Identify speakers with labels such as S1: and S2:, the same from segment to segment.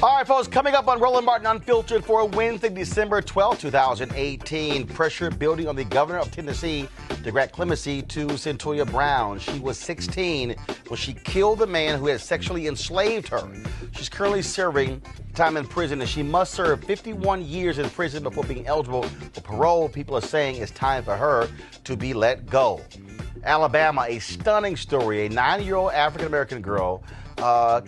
S1: All right, folks, coming up on Roland Martin Unfiltered for Wednesday, December 12, 2018. Pressure building on the governor of Tennessee to grant clemency to Cynthia Brown. She was 16 when she killed the man who had sexually enslaved her. She's currently serving time in prison, and she must serve 51 years in prison before being eligible for parole. People are saying it's time for her to be let go. Alabama, a stunning story. A 9-year-old African-American girl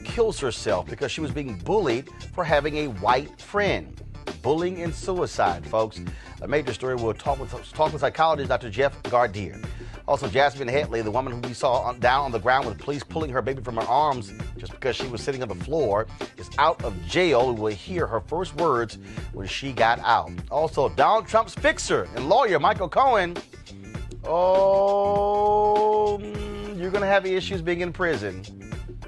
S1: kills herself because she was being bullied for having a white friend. Bullying and suicide, folks. A major story. We'll talk with psychologist Dr. Jeff Gardier. Also, Jasmine Headley, the woman who we saw down on the ground with police pulling her baby from her arms just because she was sitting on the floor, is out of jail. We will hear her first words when she got out. Also, Donald Trump's fixer and lawyer, Michael Cohen. Oh, you're going to have issues being in prison.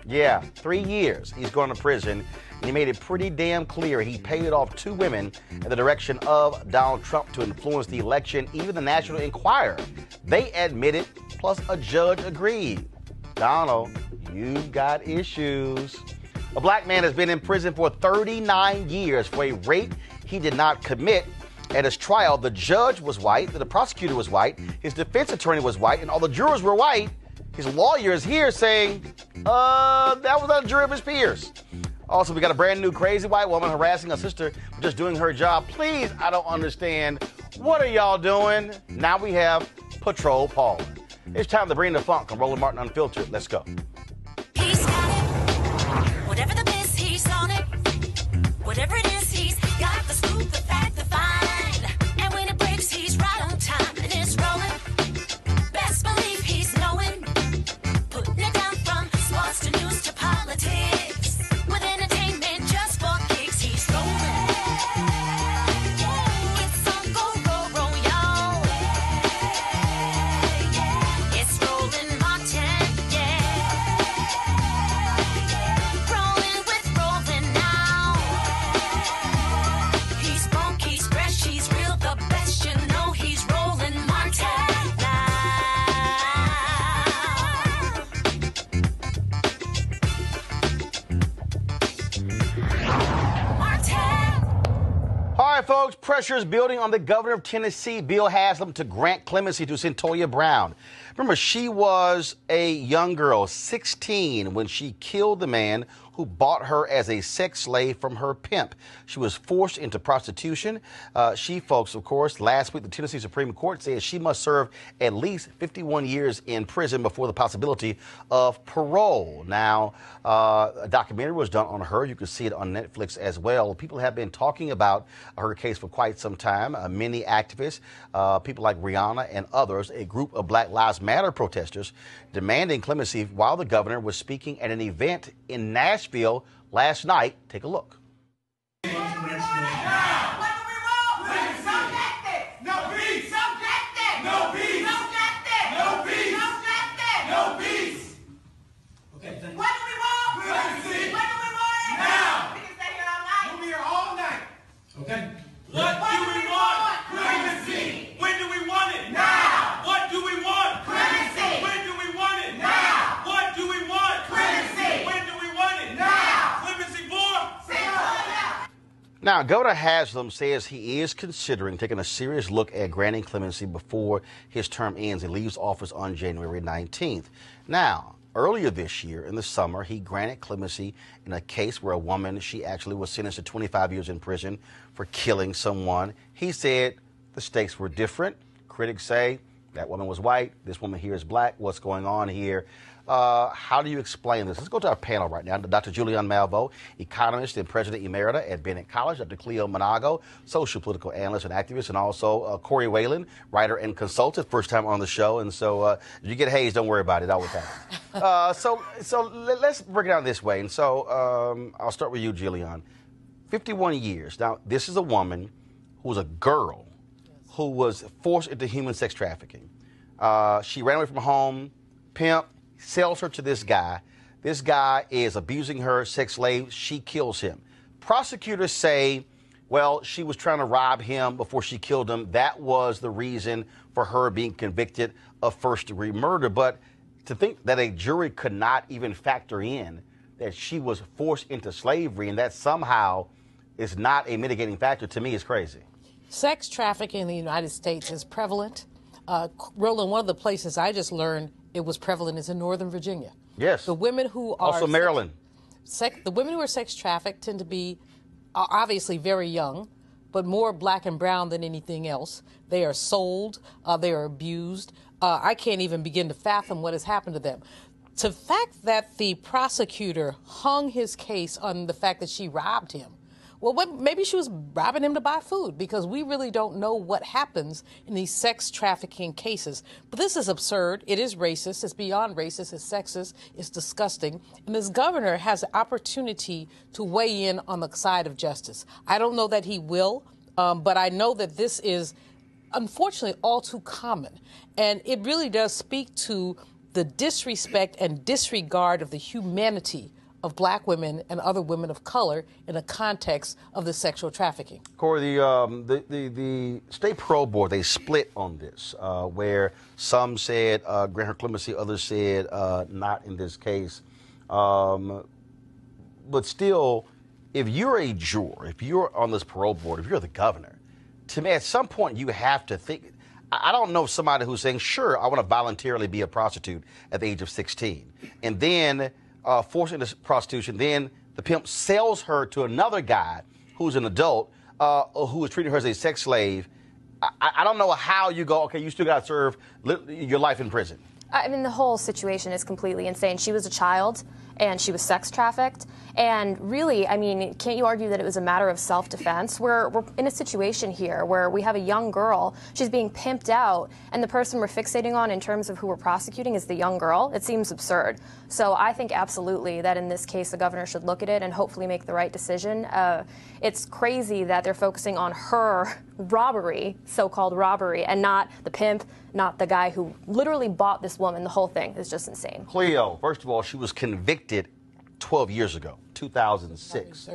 S1: Yeah, 3 years he's going to prison. And he made it pretty damn clear he paid off 2 women in the direction of Donald Trump to influence the election. Even the National Enquirer, they admitted, plus a judge agreed. Donald, you've got issues. A black man has been in prison for 39 years for a rape he did not commit. At his trial, the judge was white, the prosecutor was white, his defense attorney was white, and all the jurors were white. His lawyer is here saying, that was not a jury of his peers. Also, we got a brand new crazy white woman harassing her sister for just doing her job. Please, I don't understand. What are y'all doing? Now we have Patrol Paul. It's time to bring the funk on Roland Martin Unfiltered. Let's go.
S2: He's got it. Whatever the biz, he's on it. Whatever it is, he's got the scoop, the fact, the find. And when it breaks, he's right on time and it's rolling. Best believe he's knowing. Putting it down from sports to news to politics. With entertainment just for kicks, he's rolling. It's on go, roll, y'all. It's Roland Martin, yeah. Rolling with Roland now. He's funk, he's fresh, he's real, the best, you know he's Roland Martin now.
S1: All right, folks, pressure is building on the governor of Tennessee, Bill Haslam, to grant clemency to Cynthia Brown. Remember, she was a young girl, 16, when she killed the man who bought her as a sex slave from her pimp. She was forced into prostitution. Folks, of course, last week the Tennessee Supreme Court said she must serve at least 51 years in prison before the possibility of parole. Now, a documentary was done on her. You can see it on Netflix as well. People have been talking about her case for quite some time. Many activists, people like Rihanna and others, a group of Black Lives Matter protesters demanding clemency while the governor was speaking at an event in Nashville last night. Take a look. Now, Governor Haslam says he is considering taking a serious look at granting clemency before his term ends. He leaves office on January 19th. Now, earlier this year in the summer, he granted clemency in a case where a woman, she actually was sentenced to 25 years in prison for killing someone. He said the stakes were different. Critics say that woman was white, this woman here is black. What's going on here? How do you explain this? Let's go to our panel right now. Dr. Julian Malvo, economist and president emerita at Bennett College. Dr. Cleo Monago, social political analyst and activist. And also Corey Whalen, writer and consultant, first time on the show. And so if you get hazed, don't worry about it. Always happens. So let's break it down this way. And so I'll start with you, Julian. 51 years. Now, this is a woman who was a girl who was forced into human sex trafficking. She ran away from home, pimp, sells her to this guy. This guy is abusing her, sex slave. She kills him. Prosecutors say, well, she was trying to rob him before she killed him. That was the reason for her being convicted of first-degree murder. But to think that a jury could not even factor in that she was forced into slavery and that somehow is not a mitigating factor, to me is crazy.
S3: Sex trafficking in the United States is prevalent. Roland, one of the places I just learned it was prevalent is in Northern Virginia.
S1: Yes.
S3: The women who are
S1: also Maryland.
S3: The women who are sex trafficked tend to be obviously very young, but more black and brown than anything else. They are sold. They are abused. I can't even begin to fathom what has happened to them. The fact that the prosecutor hung his case on the fact that she robbed him. Well, maybe she was robbing him to buy food, because we really don't know what happens in these sex trafficking cases. But this is absurd. It is racist. It's beyond racist. It's sexist. It's disgusting. And this governor has the opportunity to weigh in on the side of justice. I don't know that he will, but I know that this is, unfortunately, all too common. And it really does speak to the disrespect and disregard of the humanity of black women and other women of color in the context of the sexual trafficking.
S1: Corey, the state parole board, they split on this, where some said grant her clemency, others said not in this case. But still, if you're a juror, if you're on this parole board, if you're the governor, to me, at some point you have to think. I don't know somebody who's saying, sure, I want to voluntarily be a prostitute at the age of 16. And then forced into prostitution, then the pimp sells her to another guy who's an adult who is treating her as a sex slave. I don't know how you go, okay, you still got to serve your life in prison.
S4: I mean, the whole situation is completely insane. She was a child, and she was sex trafficked. And really, I mean, can't you argue that it was a matter of self-defense? We're in a situation here where we have a young girl. She's being pimped out, and the person we're fixating on in terms of who we're prosecuting is the young girl. It seems absurd. So I think absolutely that in this case, the governor should look at it and hopefully make the right decision. It's crazy that they're focusing on her robbery, so-called robbery, and not the pimp, not the guy who literally bought this woman. The whole thing is just insane.
S1: Cleo, first of all, she was convicted 12 years ago, 2006,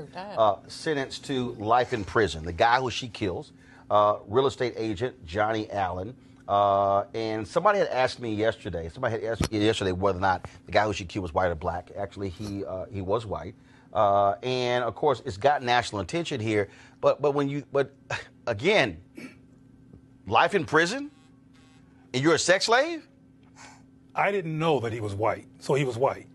S1: sentenced to life in prison. The guy who she kills, real estate agent Johnny Allen, and somebody had asked me yesterday, whether or not the guy who she killed was white or black. Actually, he was white. And of course, it's got national attention here. But again, life in prison, and you're a sex slave?
S5: I didn't know that he was white, so he was white.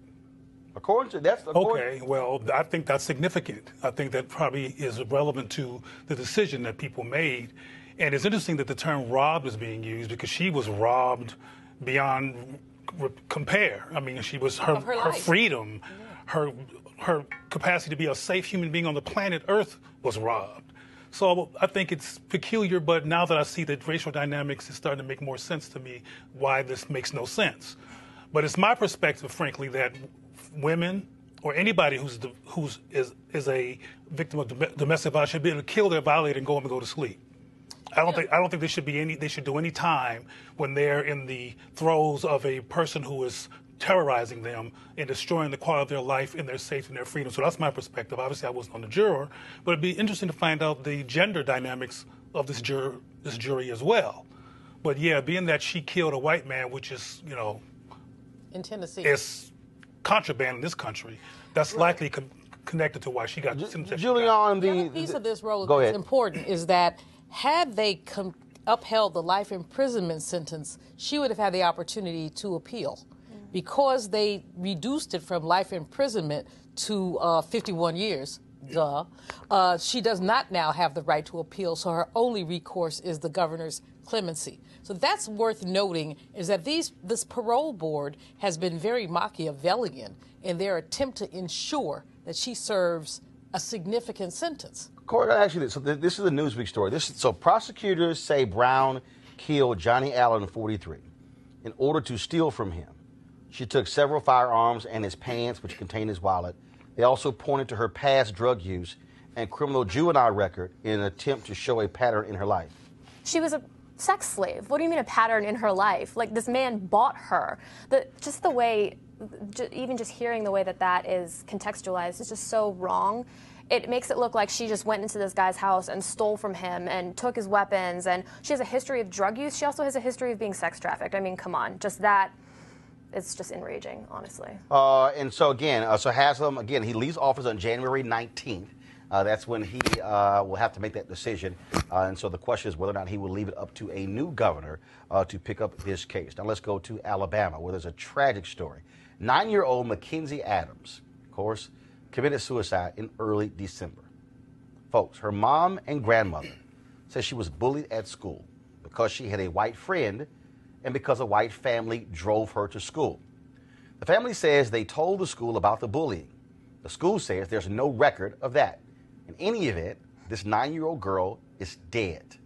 S5: Okay, well, I think that's significant. I think that probably is relevant to the decision that people made. And it's interesting that the term robbed is being used because she was robbed beyond compare. I mean, she was her freedom, her capacity to be a safe human being on the planet Earth was robbed. So I think it's peculiar, but now that I see the racial dynamics, it's starting to make more sense to me why this makes no sense. But it's my perspective, frankly, that women or anybody is a victim of domestic violence should be able to kill their violator and go home and go to sleep. I don't think they should do any time when they're in the throes of a person who is terrorizing them and destroying the quality of their life and their safety and their freedom. So that's my perspective. Obviously, I wasn't on the juror, but it'd be interesting to find out the gender dynamics of this jury as well. But yeah, being that she killed a white man, which is,
S3: in Tennessee,
S5: it's contraband in this country, that's likely connected to why she got sentenced.
S1: Julian,
S3: the piece of this role that's important is that had they upheld the life imprisonment sentence, she would have had the opportunity to appeal. Because they reduced it from life imprisonment to 51 years, she does not now have the right to appeal, so her only recourse is the governor's clemency. So that's worth noting, is that this parole board has been very Machiavellian in their attempt to ensure that she serves a significant sentence.
S1: Corey, actually, so this is a Newsweek story. So prosecutors say Brown killed Johnny Allen, 43, in order to steal from him. She took several firearms and his pants, which contained his wallet. They also pointed to her past drug use and criminal juvenile record in an attempt to show a pattern in her life.
S4: She was a sex slave. What do you mean a pattern in her life? Like, this man bought her. Even just hearing the way that is contextualized is just so wrong. It makes it look like she just went into this guy's house and stole from him and took his weapons. And she has a history of drug use. She also has a history of being sex trafficked. I mean, come on, just that. It's just enraging, honestly.
S1: And so again, so Haslam, again, he leaves office on January 19th. That's when he will have to make that decision. And so the question is whether or not he will leave it up to a new governor to pick up this case. Now let's go to Alabama, where there's a tragic story. 9-year-old Mackenzie Adams, of course, committed suicide in early December. Folks, her mom and grandmother said she was bullied at school because she had a white friend and because a white family drove her to school. The family says they told the school about the bullying. The school says there's no record of that. In any event, this 9-year-old girl is dead.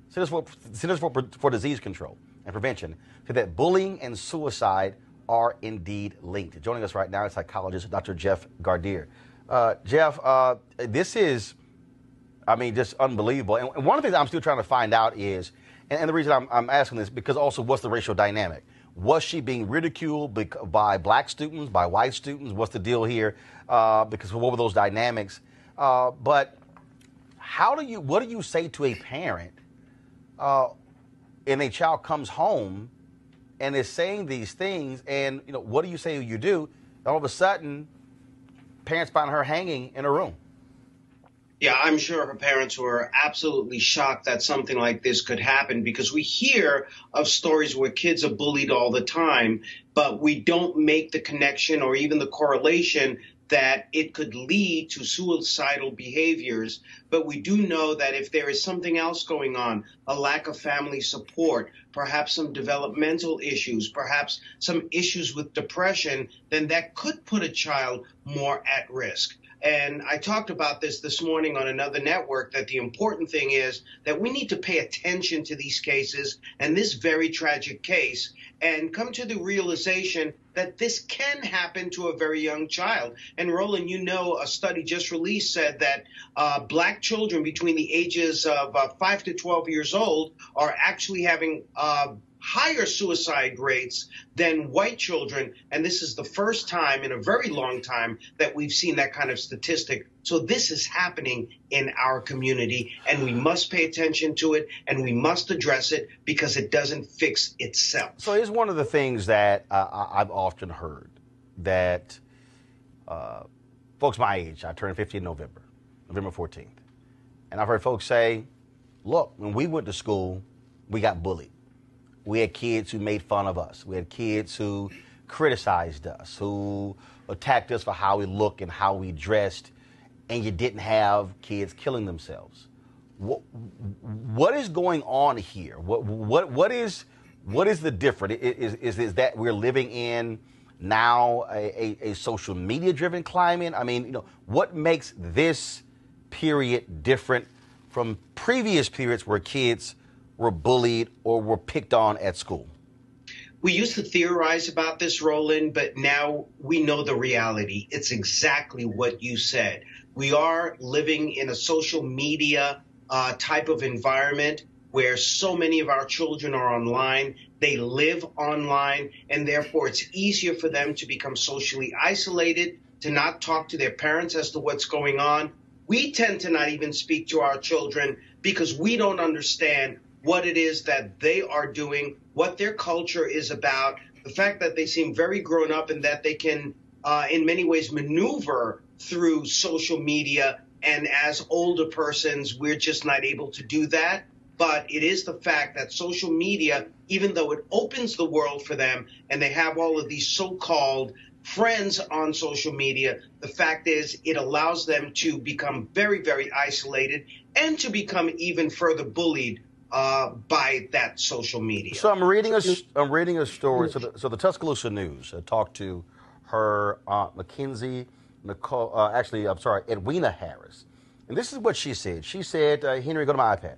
S1: Centers for Disease Control and Prevention said that bullying and suicide are indeed linked. Joining us right now is psychologist Dr. Jeff Gardier. Jeff, this is, just unbelievable. And one of the things I'm still trying to find out is, and the reason I'm asking this, because also what's the racial dynamic? Was she being ridiculed by black students, by white students? What's the deal here? Because what were those dynamics? But what do you say to a parent and a child comes home and is saying these things, and what do you say you do? All of a sudden, parents find her hanging in a room.
S6: Yeah, I'm sure her parents were absolutely shocked that something like this could happen, because we hear of stories where kids are bullied all the time, but we don't make the connection or even the correlation that it could lead to suicidal behaviors. But we do know that if there is something else going on, a lack of family support, perhaps some developmental issues, perhaps some issues with depression, then that could put a child more at risk. And I talked about this morning on another network, that the important thing is that we need to pay attention to these cases and this very tragic case and come to the realization that this can happen to a very young child. And Roland, a study just released said that black children between the ages of 5 to 12 years old are actually having higher suicide rates than white children. And this is the first time in a very long time that we've seen that kind of statistic. So this is happening in our community, and we must pay attention to it, and we must address it, because it doesn't fix itself.
S1: So here's one of the things that I've often heard, that folks my age, I turned 50 in November 14th. And I've heard folks say, look, when we went to school, we got bullied. We had kids who made fun of us. We had kids who criticized us, who attacked us for how we look and how we dressed, and you didn't have kids killing themselves. What is going on here? What is the difference? Is that we're living in now a social media driven climate? I mean, what makes this period different from previous periods where kids were bullied or were picked on at school?
S6: We used to theorize about this, Roland, but now we know the reality. It's exactly what you said. We are living in a social media type of environment where so many of our children are online. They live online, and therefore it's easier for them to become socially isolated, to not talk to their parents as to what's going on. We tend to not even speak to our children because we don't understand what it is that they are doing, what their culture is about, the fact that they seem very grown up and that they can, in many ways, maneuver through social media. And as older persons, we're just not able to do that. But it is the fact that social media, even though it opens the world for them and they have all of these so-called friends on social media, the fact is it allows them to become very, very isolated and to become even further bullied by that social media.
S1: So I'm reading a story. So the Tuscaloosa News talked to her aunt Mackenzie Edwina Harris, and this is what she said. She said, "Henry, go to my iPad.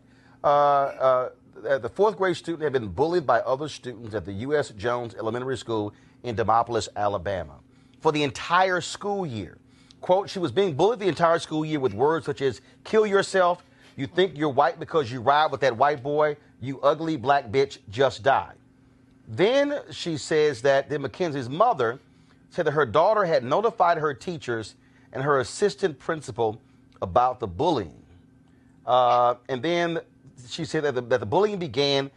S1: The fourth grade student had been bullied by other students at the U.S. Jones Elementary School in Demopolis, Alabama, for the entire school year. Quote, she was being bullied the entire school year with words such as kill yourself, you think you're white because you ride with that white boy, you ugly black bitch, just die." Then she says that Mackenzie's mother said that her daughter had notified her teachers and her assistant principal about the bullying. And then she said that the bullying began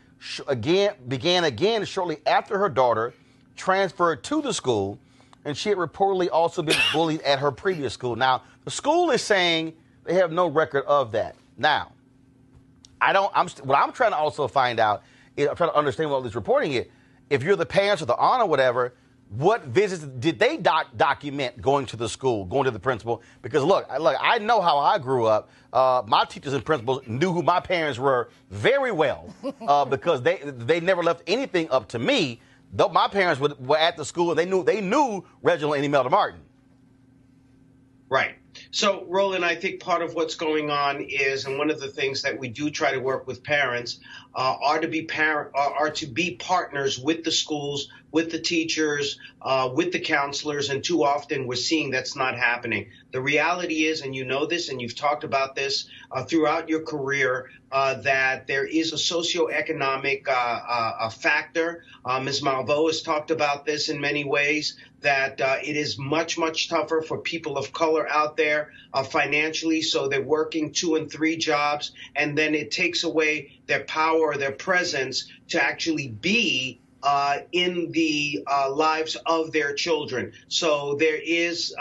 S1: again shortly after her daughter transferred to the school, and she had reportedly also been bullied at her previous school. Now, the school is saying they have no record of that. Now, what I'm trying to also find out is I'm trying to understand what all this reporting is. If you're the parents or the aunt or whatever, what visits did they document going to the school, going to the principal? Because look, I know how I grew up. My teachers and principals knew who my parents were very well because they never left anything up to me. Though my parents were at the school and they knew Reginald and Imelda Martin.
S6: Right. So, Roland, I think part of what's going on is, and one of the things that we do try to work with parents are to be partners with the schools, with the teachers, with the counselors, and too often we're seeing that's not happening. The reality is, and you know this, and you've talked about this throughout your career, that there is a socioeconomic factor. Ms. Malveaux has talked about this in many ways, that it is much, much tougher for people of color out there financially, so they're working 2 and 3 jobs, and then it takes away their power or their presence to actually be in the lives of their children. So there is,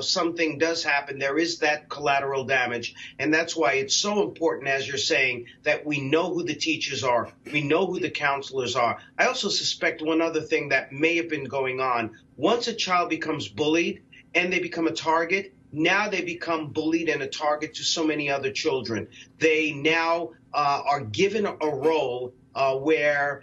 S6: something does happen. There is that collateral damage. And that's why it's so important, as you're saying, that we know who the teachers are. We know who the counselors are. I also suspect one other thing that may have been going on. Once a child becomes bullied and they become a target, now they become bullied and a target to so many other children. They now are given a role where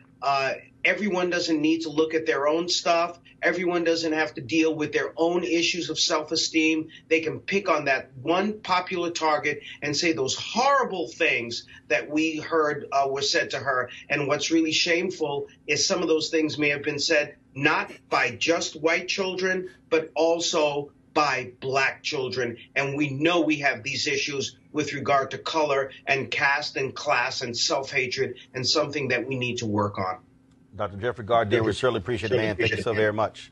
S6: everyone doesn't need to look at their own stuff. Everyone doesn't have to deal with their own issues of self-esteem. They can pick on that one popular target and say those horrible things that we heard were said to her. And what's really shameful is some of those things may have been said not by just white children, but also by black children. And we know we have these issues with regard to color and caste and class and self-hatred, and something that we need to work on.
S1: Dr. Jeffrey Gardner, we certainly appreciate it, man. Thank you so very much.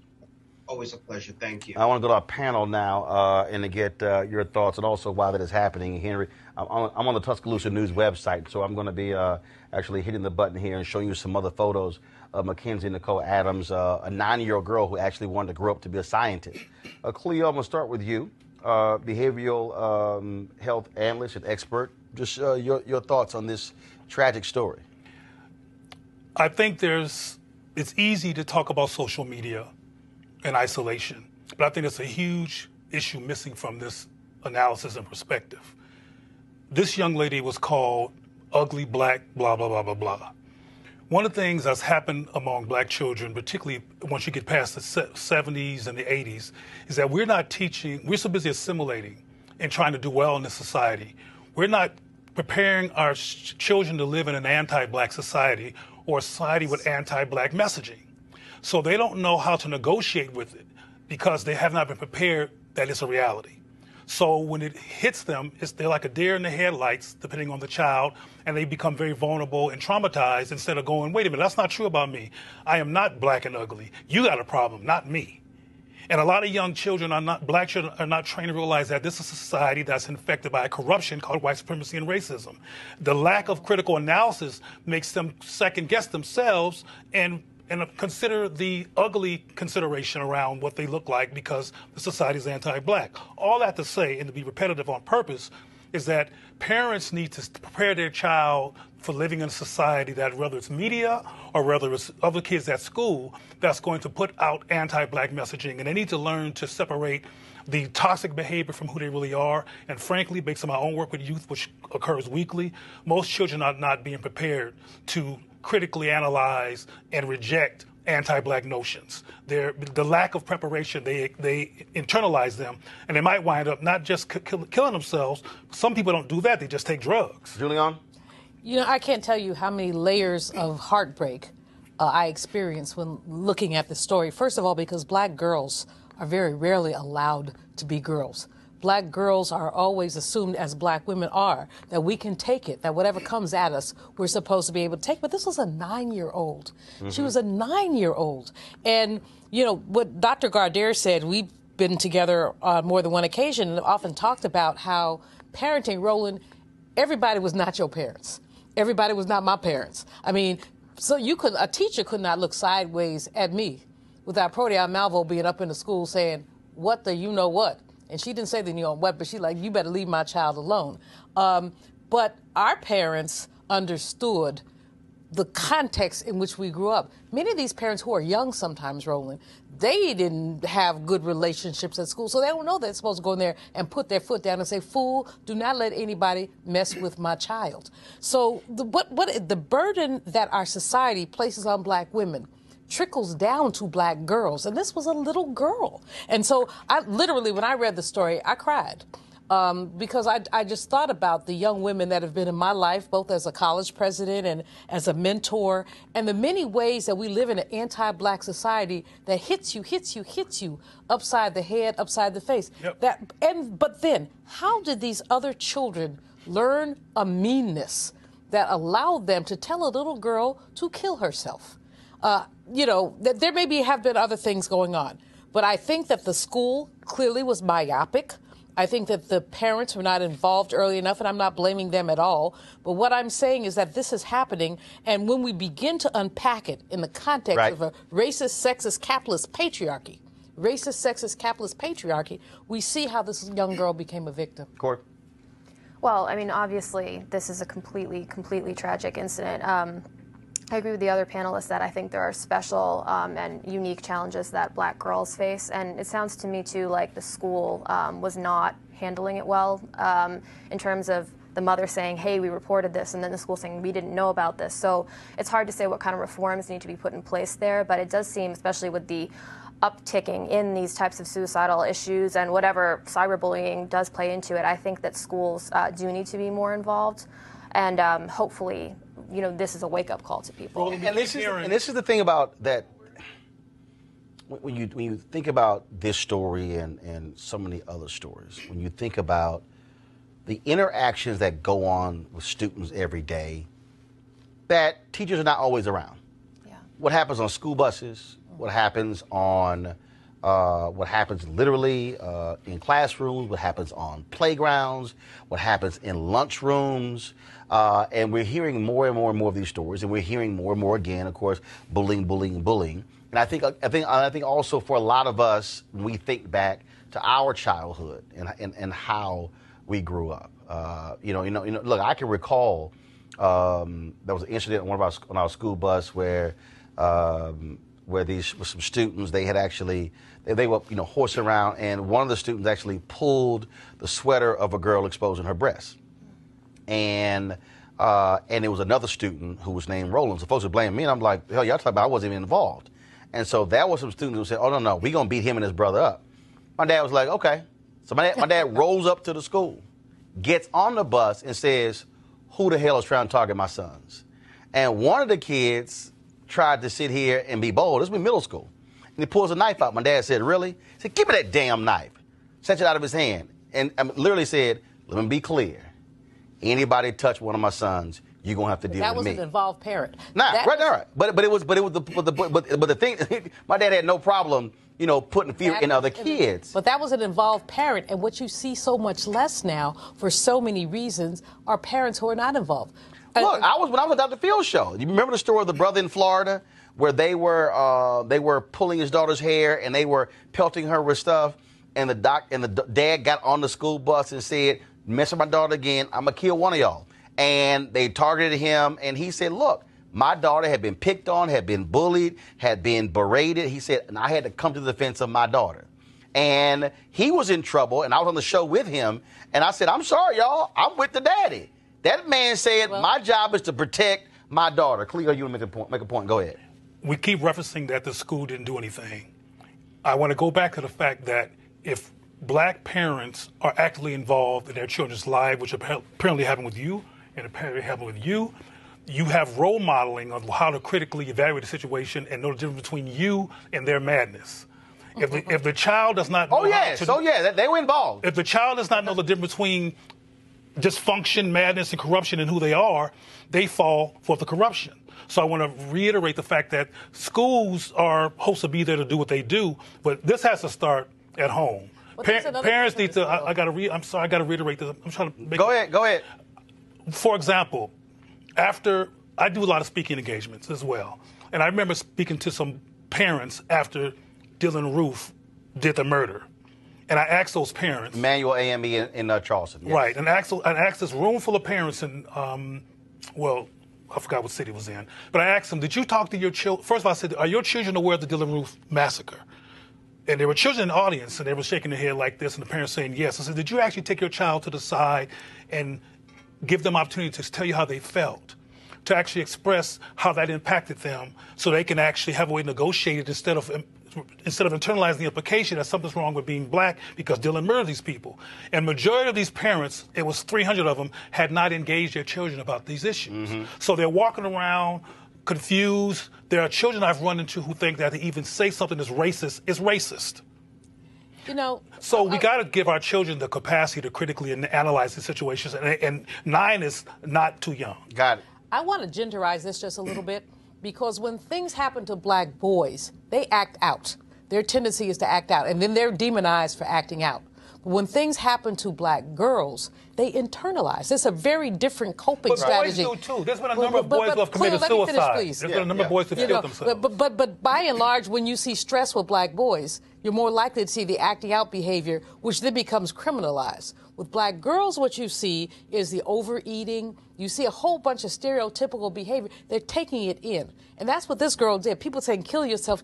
S6: Always a pleasure. Thank you.
S1: I want to go to our panel now and to get your thoughts and also why that is happening. Henry, I'm on the Tuscaloosa News website, so I'm going to be actually hitting the button here and showing you some other photos of Mackenzie Nicole Adams, a 9-year-old girl who actually wanted to grow up to be a scientist. Cleo, I'm going to start with you, behavioral health analyst and expert. Just your thoughts on this tragic story.
S5: I think it's easy to talk about social media in isolation, but I think it's a huge issue missing from this analysis and perspective. This young lady was called ugly black, blah, blah, blah, blah, blah. One of the things that's happened among black children, particularly once you get past the 70s and the 80s, is that we're so busy assimilating and trying to do well in this society. We're not preparing our children to live in an anti-black society or a society with anti-black messaging. So they don't know how to negotiate with it because they have not been prepared that it's a reality. So when it hits them, they're like a deer in the headlights, depending on the child, and they become very vulnerable and traumatized instead of going, wait a minute, that's not true about me. I am not black and ugly. You got a problem, not me. And a lot of young children black children are not trained to realize that this is a society that's infected by a corruption called white supremacy and racism. The lack of critical analysis makes them second guess themselves and consider the ugly consideration around what they look like because the society is anti-black. All that to say, and to be repetitive on purpose, is that parents need to prepare their child for living in a society that, whether it's media or whether it's other kids at school, that's going to put out anti-black messaging. And they need to learn to separate the toxic behavior from who they really are. And frankly, based on my own work with youth, which occurs weekly, most children are not being prepared to critically analyze and reject anti-black notions. The lack of preparation, they internalize them, and they might wind up not just killing themselves. Some people don't do that, they just take drugs.
S1: Julian?
S3: You know, I can't tell you how many layers of heartbreak I experienced when looking at the story. First of all, because black girls are very rarely allowed to be girls. Black girls are always assumed, as black women are, that we can take it, that whatever comes at us, we're supposed to be able to take. But this was a 9-year-old. Mm-hmm. She was a 9-year-old. And, you know, what Dr. Gardere said, we've been together on more than one occasion and often talked about how parenting, Roland, everybody was not your parents. Everybody was not my parents. I mean, so a teacher could not look sideways at me without Protea Malvo being up in the school saying, what the you know what? And she didn't say the you know what, but she like, you better leave my child alone. But our parents understood the context in which we grew up. Many of these parents who are young sometimes, Roland, they didn't have good relationships at school, so they don't know they're supposed to go in there and put their foot down and say, fool, do not let anybody mess with my child. So the burden that our society places on black women trickles down to black girls. And this was a little girl. And so I literally, when I read the story, I cried. Because I just thought about the young women that have been in my life, both as a college president and as a mentor, and the many ways that we live in an anti-black society that hits you upside the head, upside the face. Yep. But then, how did these other children learn a meanness that allowed them to tell a little girl to kill herself? You know, there have been other things going on, but I think that the school clearly was myopic. I think that the parents were not involved early enough, and I'm not blaming them at all. But what I'm saying is that this is happening, and when we begin to unpack it in the context of a racist, sexist, capitalist patriarchy, we see how this young girl became a victim.
S1: Court.
S4: Well, I mean, obviously, this is a completely tragic incident. I agree with the other panelists that I think there are special and unique challenges that black girls face. And it sounds to me, too, like the school was not handling it well in terms of the mother saying, hey, we reported this, and then the school saying, we didn't know about this. So it's hard to say what kind of reforms need to be put in place there. But it does seem, especially with the upticking in these types of suicidal issues and whatever cyberbullying does play into it, I think that schools do need to be more involved. And hopefully, you know, this is a wake-up call to people.
S1: And this is the thing about that. When you think about this story and so many other stories, when you think about the interactions that go on with students every day, that teachers are not always around. Yeah. What happens on school buses? What happens on what happens literally in classrooms? What happens on playgrounds? What happens in lunchrooms? And we're hearing more and more of these stories, and we're hearing more and more again, of course, bullying. And I think also for a lot of us, when we think back to our childhood and how we grew up. Look, I can recall there was an incident on our school bus where these some students, they had actually, they were horsing around, and one of the students actually pulled the sweater of a girl exposing her breasts. And it was another student who was named Roland. So folks were blaming me, and I'm like, hell, y'all talking about I wasn't even involved. And so that was some students who said, oh, no, we're going to beat him and his brother up. My dad was like, okay. So my dad rolls up to the school, gets on the bus, and says, who the hell is trying to target my sons? And one of the kids tried to sit here and be bold. This was middle school. And he pulls a knife out. My dad said, really? He said, give me that damn knife. Snatched it out of his hand. And literally said, let me be clear. Anybody touch one of my sons, you're gonna have to deal with me.
S3: That was an involved parent.
S1: Right. But the thing, my dad had no problem, putting fear in other kids.
S3: But that was an involved parent, and what you see so much less now, for so many reasons, are parents who are not involved.
S1: Look, when I was at Dr. Phil's show, you remember the story of the brother in Florida, where they were pulling his daughter's hair and they were pelting her with stuff, and the dad got on the school bus and said, mess with my daughter again, I'm gonna kill one of y'all. And they targeted him, and he said, look, my daughter had been picked on, had been bullied, had been berated. He said, and I had to come to the defense of my daughter. And he was in trouble, and I was on the show with him, and I said, I'm sorry, y'all, I'm with the daddy. That man said, my job is to protect my daughter. Cleo, you want to make a point? Go ahead.
S5: We keep referencing that the school didn't do anything. I want to go back to the fact that if black parents are actively involved in their children's lives, which apparently happened with you, and apparently happened with you, you have role modeling on how to critically evaluate the situation and know the difference between you and their madness. If the child does not know
S1: they were involved.
S5: If the child does not know the difference between dysfunction, madness, and corruption and who they are, they fall for the corruption. So I want to reiterate the fact that schools are supposed to be there to do what they do, but this has to start at home. Parents need to. I got to reiterate this. I'm trying to make.
S1: Go ahead.
S5: For example, after I do a lot of speaking engagements as well, and I remember speaking to some parents after Dylan Roof did the murder, and I asked those parents.
S1: Emmanuel AME in Charleston. Yes.
S5: Right, and I asked this room full of parents in, I forgot what city it was in, but I asked them, did you talk to your children? First of all, I said, are your children aware of the Dylan Roof massacre? And there were children in the audience, and they were shaking their head like this, and the parents saying yes. I said, did you actually take your child to the side and give them opportunity to tell you how they felt, to actually express how that impacted them, so they can actually have a way to negotiate it instead of internalizing the implication that something's wrong with being black because Dylan murdered these people? And majority of these parents, it was 300 of them, had not engaged their children about these issues. Mm-hmm. So they're walking around confused. There are children I've run into who think that to even say something is racist is racist. So we got to give our children the capacity to critically analyze the situations, and 9 is not too young.
S1: Got it.
S3: I want to genderize this just a little bit, because when things happen to black boys, they act out. Their tendency is to act out, and then they're demonized for acting out. But when things happen to black girls, they internalize. It's a very different coping strategy.
S5: But boys do too. There's been a number of boys who have committed suicide. There's been a number of boys who have killed themselves.
S3: But by and large, when you see stress with black boys, you're more likely to see the acting out behavior, which then becomes criminalized. With black girls, what you see is the overeating. You see a whole bunch of stereotypical behavior. They're taking it in. And that's what this girl did. People saying, kill yourself,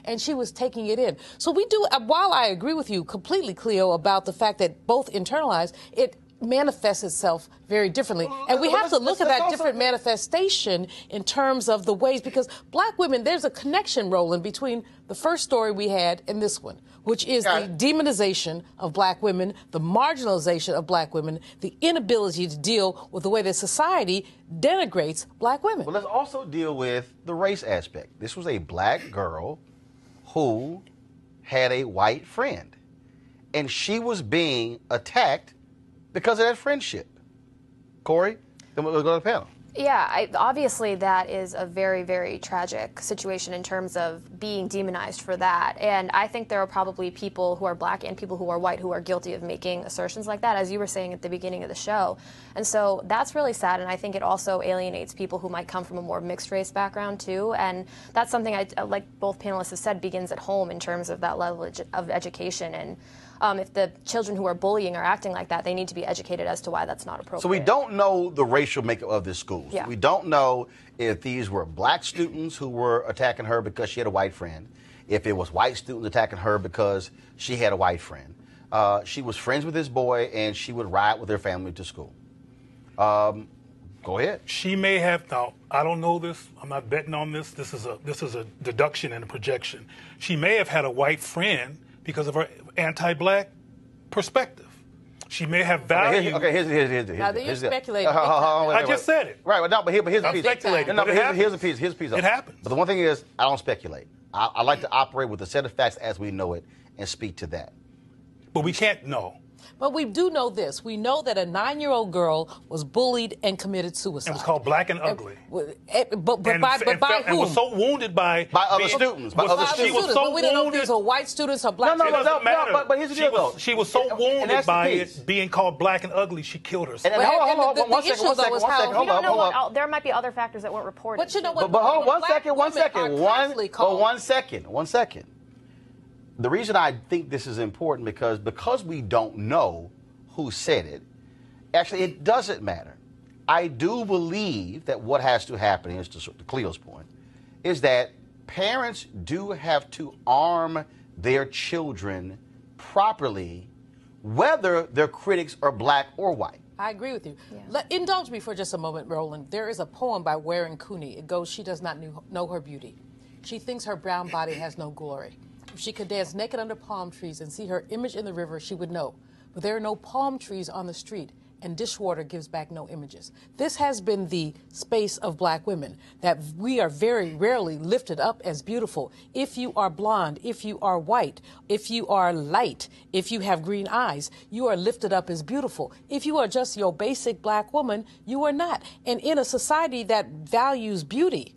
S3: and she was taking it in. So we do, while I agree with you completely, Cleo, about the fact that both internalize, it manifests itself very differently. And we have to look at that different manifestation in terms of the ways, because black women, there's a connection, Roland, between the first story we had and this one, which is the demonization of black women, the marginalization of black women, the inability to deal with the way that society denigrates black women.
S1: Well, let's also deal with the race aspect. This was a black girl who had a white friend, and she was being attacked because of that friendship. Corey, then we'll go to the panel.
S4: Yeah, obviously that is a very, very tragic situation in terms of being demonized for that. And I think there are probably people who are black and people who are white who are guilty of making assertions like that, as you were saying at the beginning of the show. And so that's really sad, and I think it also alienates people who might come from a more mixed race background too. And that's something, like both panelists have said, begins at home in terms of that level of education. And if the children who are bullying are acting like that, they need to be educated as to why that's not appropriate.
S1: So we don't know the racial makeup of this school.
S4: Yeah.
S1: We don't know if these were black students who were attacking her because she had a white friend, if it was white students attacking her because she had a white friend. She was friends with this boy, and she would ride with her family to school. Go ahead.
S5: She may have. Now, I don't know this. I'm not betting on this. This is a deduction and a projection. She may have had a white friend because of her anti-black perspective. She may have value.
S1: Okay, here's
S3: Now, you're speculating.
S5: I just said it.
S1: Right, but here's the
S5: I'm
S1: piece.
S5: speculating,
S1: No,
S5: but
S1: but
S5: it
S1: here's the piece. Here's the piece.
S5: It happens.
S1: But the one thing is, I don't speculate. I like to operate with a set of facts as we know it and speak to that.
S5: But we can't know.
S3: But we do know this. We know that a 9-year-old girl was bullied and committed suicide.
S5: It was called Black and Ugly.
S3: But by whom?
S5: And was so wounded by
S1: other students.
S5: She was so
S3: but we don't know if
S5: wounded.
S3: these are white students or black
S1: No,
S3: students.
S1: but here's the deal, though.
S5: She was so wounded
S1: that's the
S5: by
S1: piece.
S5: it being called Black and Ugly, she killed herself.
S1: And hold on,
S3: the
S1: one
S3: issue,
S1: second,
S3: though, is how-
S4: We don't know
S1: hold
S4: what, there might be other factors that weren't reported.
S3: But you know what?
S1: But hold on, one
S3: black
S1: second.
S3: women are constantly called-
S1: One second. The reason I think this is important because we don't know who said it, actually it doesn't matter. I do believe that what has to happen, is to Cleo's point, is that parents do have to arm their children properly, whether their critics are black or white.
S3: I agree with you.
S4: Yeah.
S3: Indulge me for just a moment, Roland. There is a poem by Warren Cooney. It goes, "She does not know her beauty. She thinks her brown body has no glory. If she could dance naked under palm trees and see her image in the river, she would know. But there are no palm trees on the street, and dishwater gives back no images." This has been the space of black women, that we are very rarely lifted up as beautiful. If you are blonde, if you are white, if you are light, if you have green eyes, you are lifted up as beautiful. If you are just your basic black woman, you are not. And in a society that values beauty,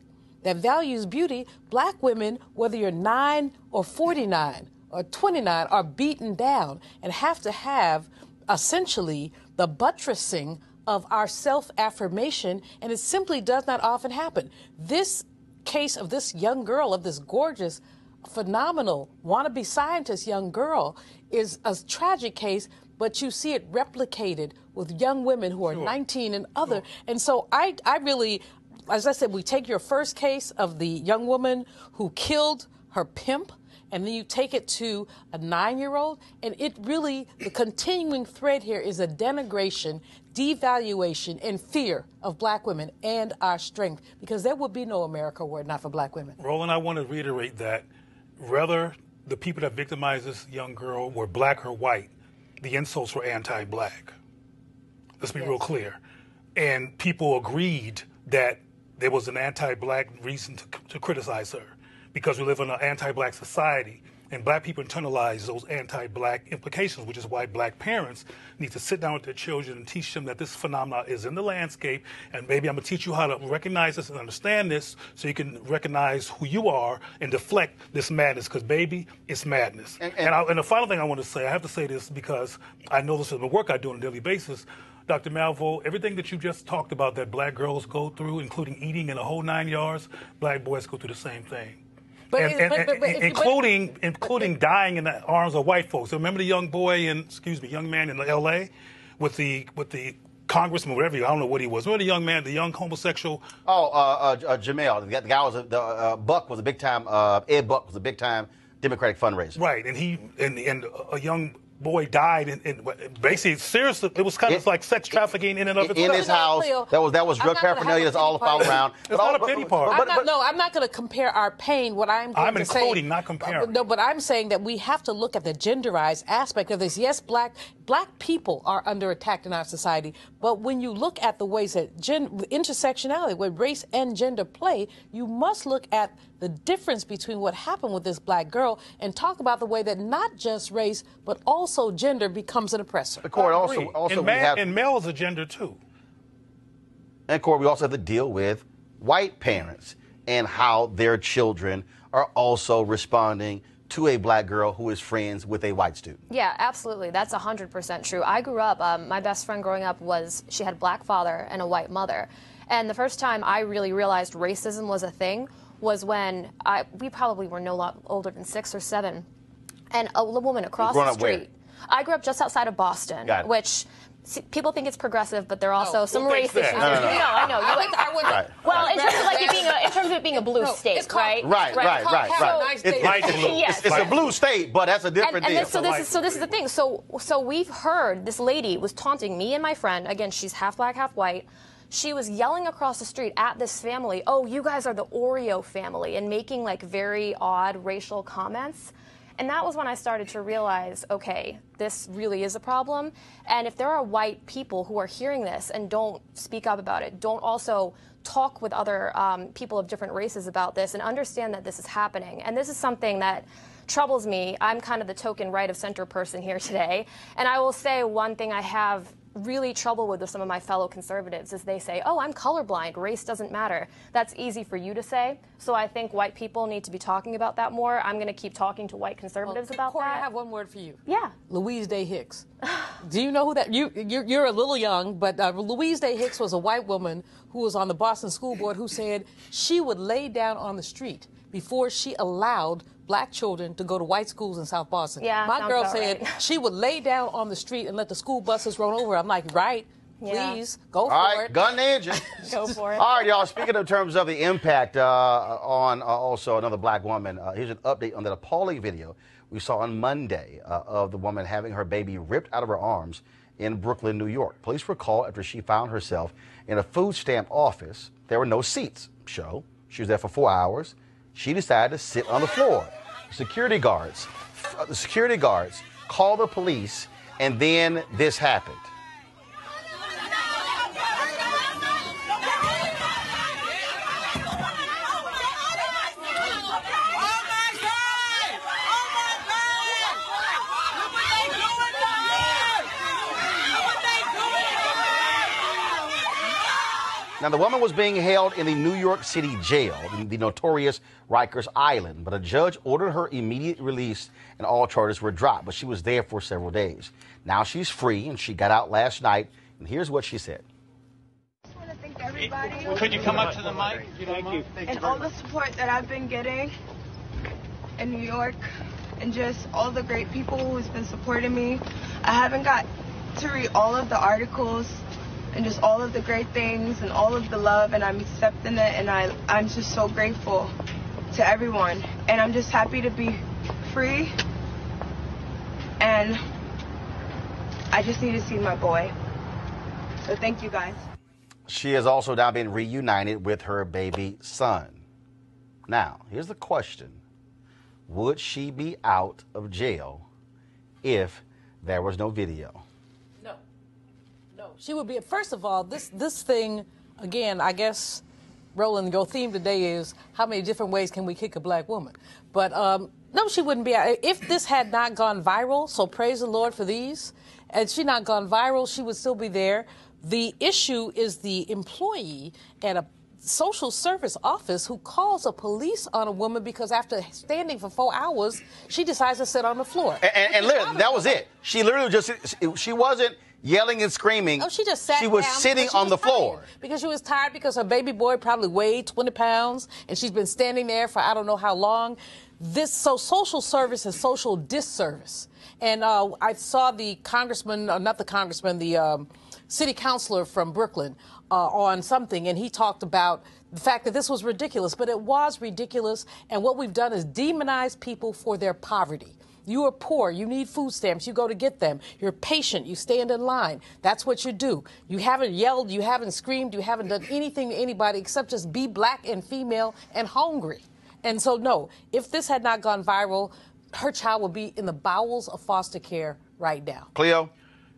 S3: black women, whether you're 9 or 49 or 29, are beaten down and have to have essentially the buttressing of our self-affirmation, and it simply does not often happen. This case of this young girl, of this gorgeous, phenomenal, wannabe scientist young girl, is a tragic case, but you see it replicated with young women who are 19 and other. And so I really, as I said, we take your first case of the young woman who killed her pimp, and then you take it to a 9-year-old, and it really, the continuing thread here is a denigration, devaluation, and fear of black women and our strength, because there would be no America were it not for black women.
S5: Roland, I want to reiterate that whether the people that victimized this young girl were black or white, the insults were anti-black. Let's be real clear. And people agreed that there was an anti-black reason to criticize her, because we live in an anti-black society, and black people internalize those anti-black implications, which is why black parents need to sit down with their children and teach them that this phenomenon is in the landscape, and maybe I'm going to teach you how to recognize this and understand this so you can recognize who you are and deflect this madness, because, baby, it's madness. And the final thing I want to say, I have to say this because I know this is the work I do on a daily basis. Dr. Malvo, everything that you just talked about that black girls go through, including eating and the whole 9 yards, black boys go through the same thing. Including dying in the arms of white folks. So remember the young man in L.A. with the congressman, whatever, I don't know what he was. Remember the young homosexual?
S1: Jamel. The guy was Buck was a big time. Ed Buck was a big time Democratic fundraiser.
S5: Right, and a young boy died, and basically, seriously, it was kind of like sex trafficking in and of itself.
S1: In his house, that was drug paraphernalia. That's all around.
S5: It's not a pity party.
S3: I'm not going to compare our pain. What I'm
S5: including, not comparing.
S3: No, but I'm saying that we have to look at the genderized aspect of this. Yes, black people are under attack in our society, but when you look at the ways that intersectionality, where race and gender play, you must look at the difference between what happened with this black girl and talk about the way that not just race, but also gender becomes an oppressor.
S1: The court also
S5: and male is a gender too.
S1: And court, we also have to deal with white parents and how their children are also responding to a black girl who is friends with a white student.
S4: Yeah, absolutely. That's 100% true. I grew up, my best friend growing up she had a black father and a white mother. And the first time I really realized racism was a thing was when we probably were no lot older than 6 or 7, and a woman across the street. I grew up just outside of Boston, which people think it's progressive, but there are also some race issues.
S5: No,
S4: I know. Well, in terms of like in terms of it being a blue state, right?
S1: Right. It's a blue state, but that's a different deal.
S4: So this is the thing. So we've heard this lady was taunting me and my friend. Again, she's half black, half white. She was yelling across the street at this family, "Oh, you guys are the Oreo family," and making like very odd racial comments. And that was when I started to realize, okay, this really is a problem. And if there are white people who are hearing this and don't speak up about it, don't also talk with other people of different races about this and understand that this is happening. And this is something that troubles me. I'm kind of the token right of center person here today. And I will say one thing I have really trouble with some of my fellow conservatives is they say, "Oh, I'm colorblind. Race doesn't matter." That's easy for you to say. So I think white people need to be talking about that more. I'm going to keep talking to white conservatives about
S3: Corey,
S4: that.
S3: I have one word for you.
S4: Yeah.
S3: Louise Day Hicks. Do you know who that? You're a little young, but Louise Day Hicks was a white woman who was on the Boston School Board who said she would lay down on the street before she allowed black children to go to white schools in South Boston.
S4: Yeah,
S3: my girl said
S4: right.
S3: she would lay down on the street and let the school buses run over. I'm like, right, please, go for it.
S1: Gun the engine.
S4: Go for it.
S1: All right, y'all, speaking in terms of the impact on also another black woman, here's an update on that appalling video we saw on Monday of the woman having her baby ripped out of her arms in Brooklyn, New York. Police were called after she found herself in a food stamp office. There were no seats. So she was there for 4 hours. She decided to sit on the floor. The security guards called the police, and then this happened. Now, the woman was being held in the New York City jail, the notorious Rikers Island, but a judge ordered her immediate release and all charges were dropped, but she was there for several days. Now she's free, and she got out last night, and here's what she said.
S7: I just want to thank everybody.
S8: Could you come up to the mic?
S7: Thank you. And all the support that I've been getting in New York, and just all the great people who's been supporting me. I haven't got to read all of the articles and just all of the great things and all of the love, and I'm accepting it, and I'm just so grateful to everyone. And I'm just happy to be free, and I just need to see my boy. So thank you, guys.
S1: She has also now been reunited with her baby son. Now, here's the question. Would she be out of jail if there was no video?
S3: No, she would be. First of all, this thing, again, I guess, Roland, your theme today is how many different ways can we kick a black woman? But no, she wouldn't be out. If this had not gone viral, so praise the Lord for these, and she not gone viral, she would still be there. The issue is the employee at a social service office who calls the police on a woman because after standing for 4 hours, she decides to sit on the floor.
S1: And literally, that was it. She literally she wasn't yelling and screaming.
S3: Oh, she just sat
S1: She was
S3: down
S1: sitting on the floor.
S3: Because she was tired because her baby boy probably weighed 20 pounds and she's been standing there for I don't know how long. So social service is social disservice. And I saw the congressman, not the congressman, the city councilor from Brooklyn on something, and he talked about the fact that this was ridiculous, but it was ridiculous, and what we've done is demonize people for their poverty. You are poor, you need food stamps, you go to get them. You're patient, you stand in line. That's what you do. You haven't yelled, you haven't screamed, you haven't done anything to anybody except just be black and female and hungry. And so, no, if this had not gone viral, her child would be in the bowels of foster care right now.
S1: Cleo?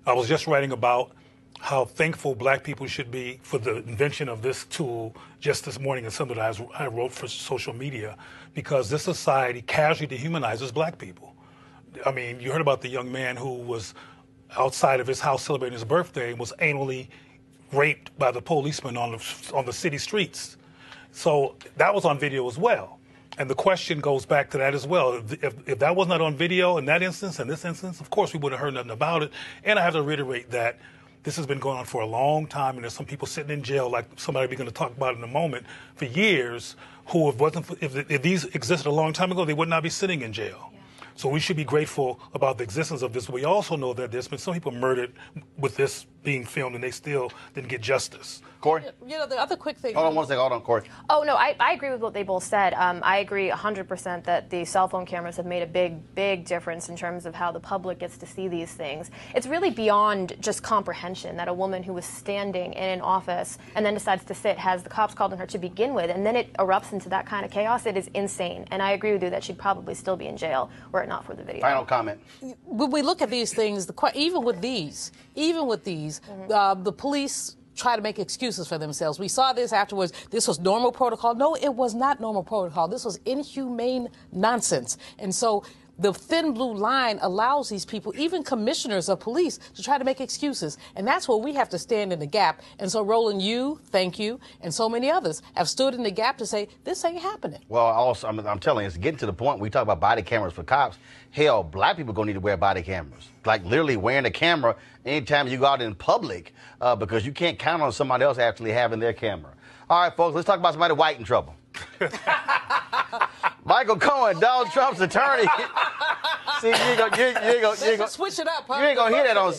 S5: I was just writing about how thankful black people should be for the invention of this tool just this morning in something that I wrote for social media, because this society casually dehumanizes black people. I mean, you heard about the young man who was outside of his house celebrating his birthday and was anally raped by the policeman on the city streets. So that was on video as well. And the question goes back to that as well. If that was not on video in that instance, in this instance, of course we wouldn't have heard nothing about it. And I have to reiterate that this has been going on for a long time, and there's some people sitting in jail, like somebody we're going to talk about in a moment, for years, who if these existed a long time ago, they would not be sitting in jail. Yeah. So we should be grateful about the existence of this. But we also know that there's been some people murdered with this being filmed, and they still didn't get justice.
S1: Corey?
S3: You know, the other quick thing.
S1: Hold on one second. Hold on, Corey.
S4: Oh, no, I agree with what they both said. I agree 100% that the cell phone cameras have made a big difference in terms of how the public gets to see these things. It's really beyond just comprehension that a woman who was standing in an office and then decides to sit has the cops called on her to begin with, and then it erupts into that kind of chaos. It is insane. And I agree with you that she'd probably still be in jail were it not for the video.
S1: Final comment.
S3: When we look at these things, even with these, the police try to make excuses for themselves. We saw this afterwards. This was normal protocol. No, it was not normal protocol. This was inhumane nonsense. And so the thin blue line allows these people, even commissioners of police, to try to make excuses. And that's where we have to stand in the gap. And so, Roland, thank you, and so many others have stood in the gap to say, this ain't happening.
S1: Well, also, I'm telling you, it's getting to the point we talk about body cameras for cops. Hell, black people going to need to wear body cameras. Like literally wearing a camera anytime you go out in public because you can't count on somebody else actually having their camera. All right, folks, let's talk about somebody white in trouble. Michael Cohen, Donald Trump's attorney. See, you ain't gonna
S3: switch it up. Huh?
S1: You ain't gonna hear that on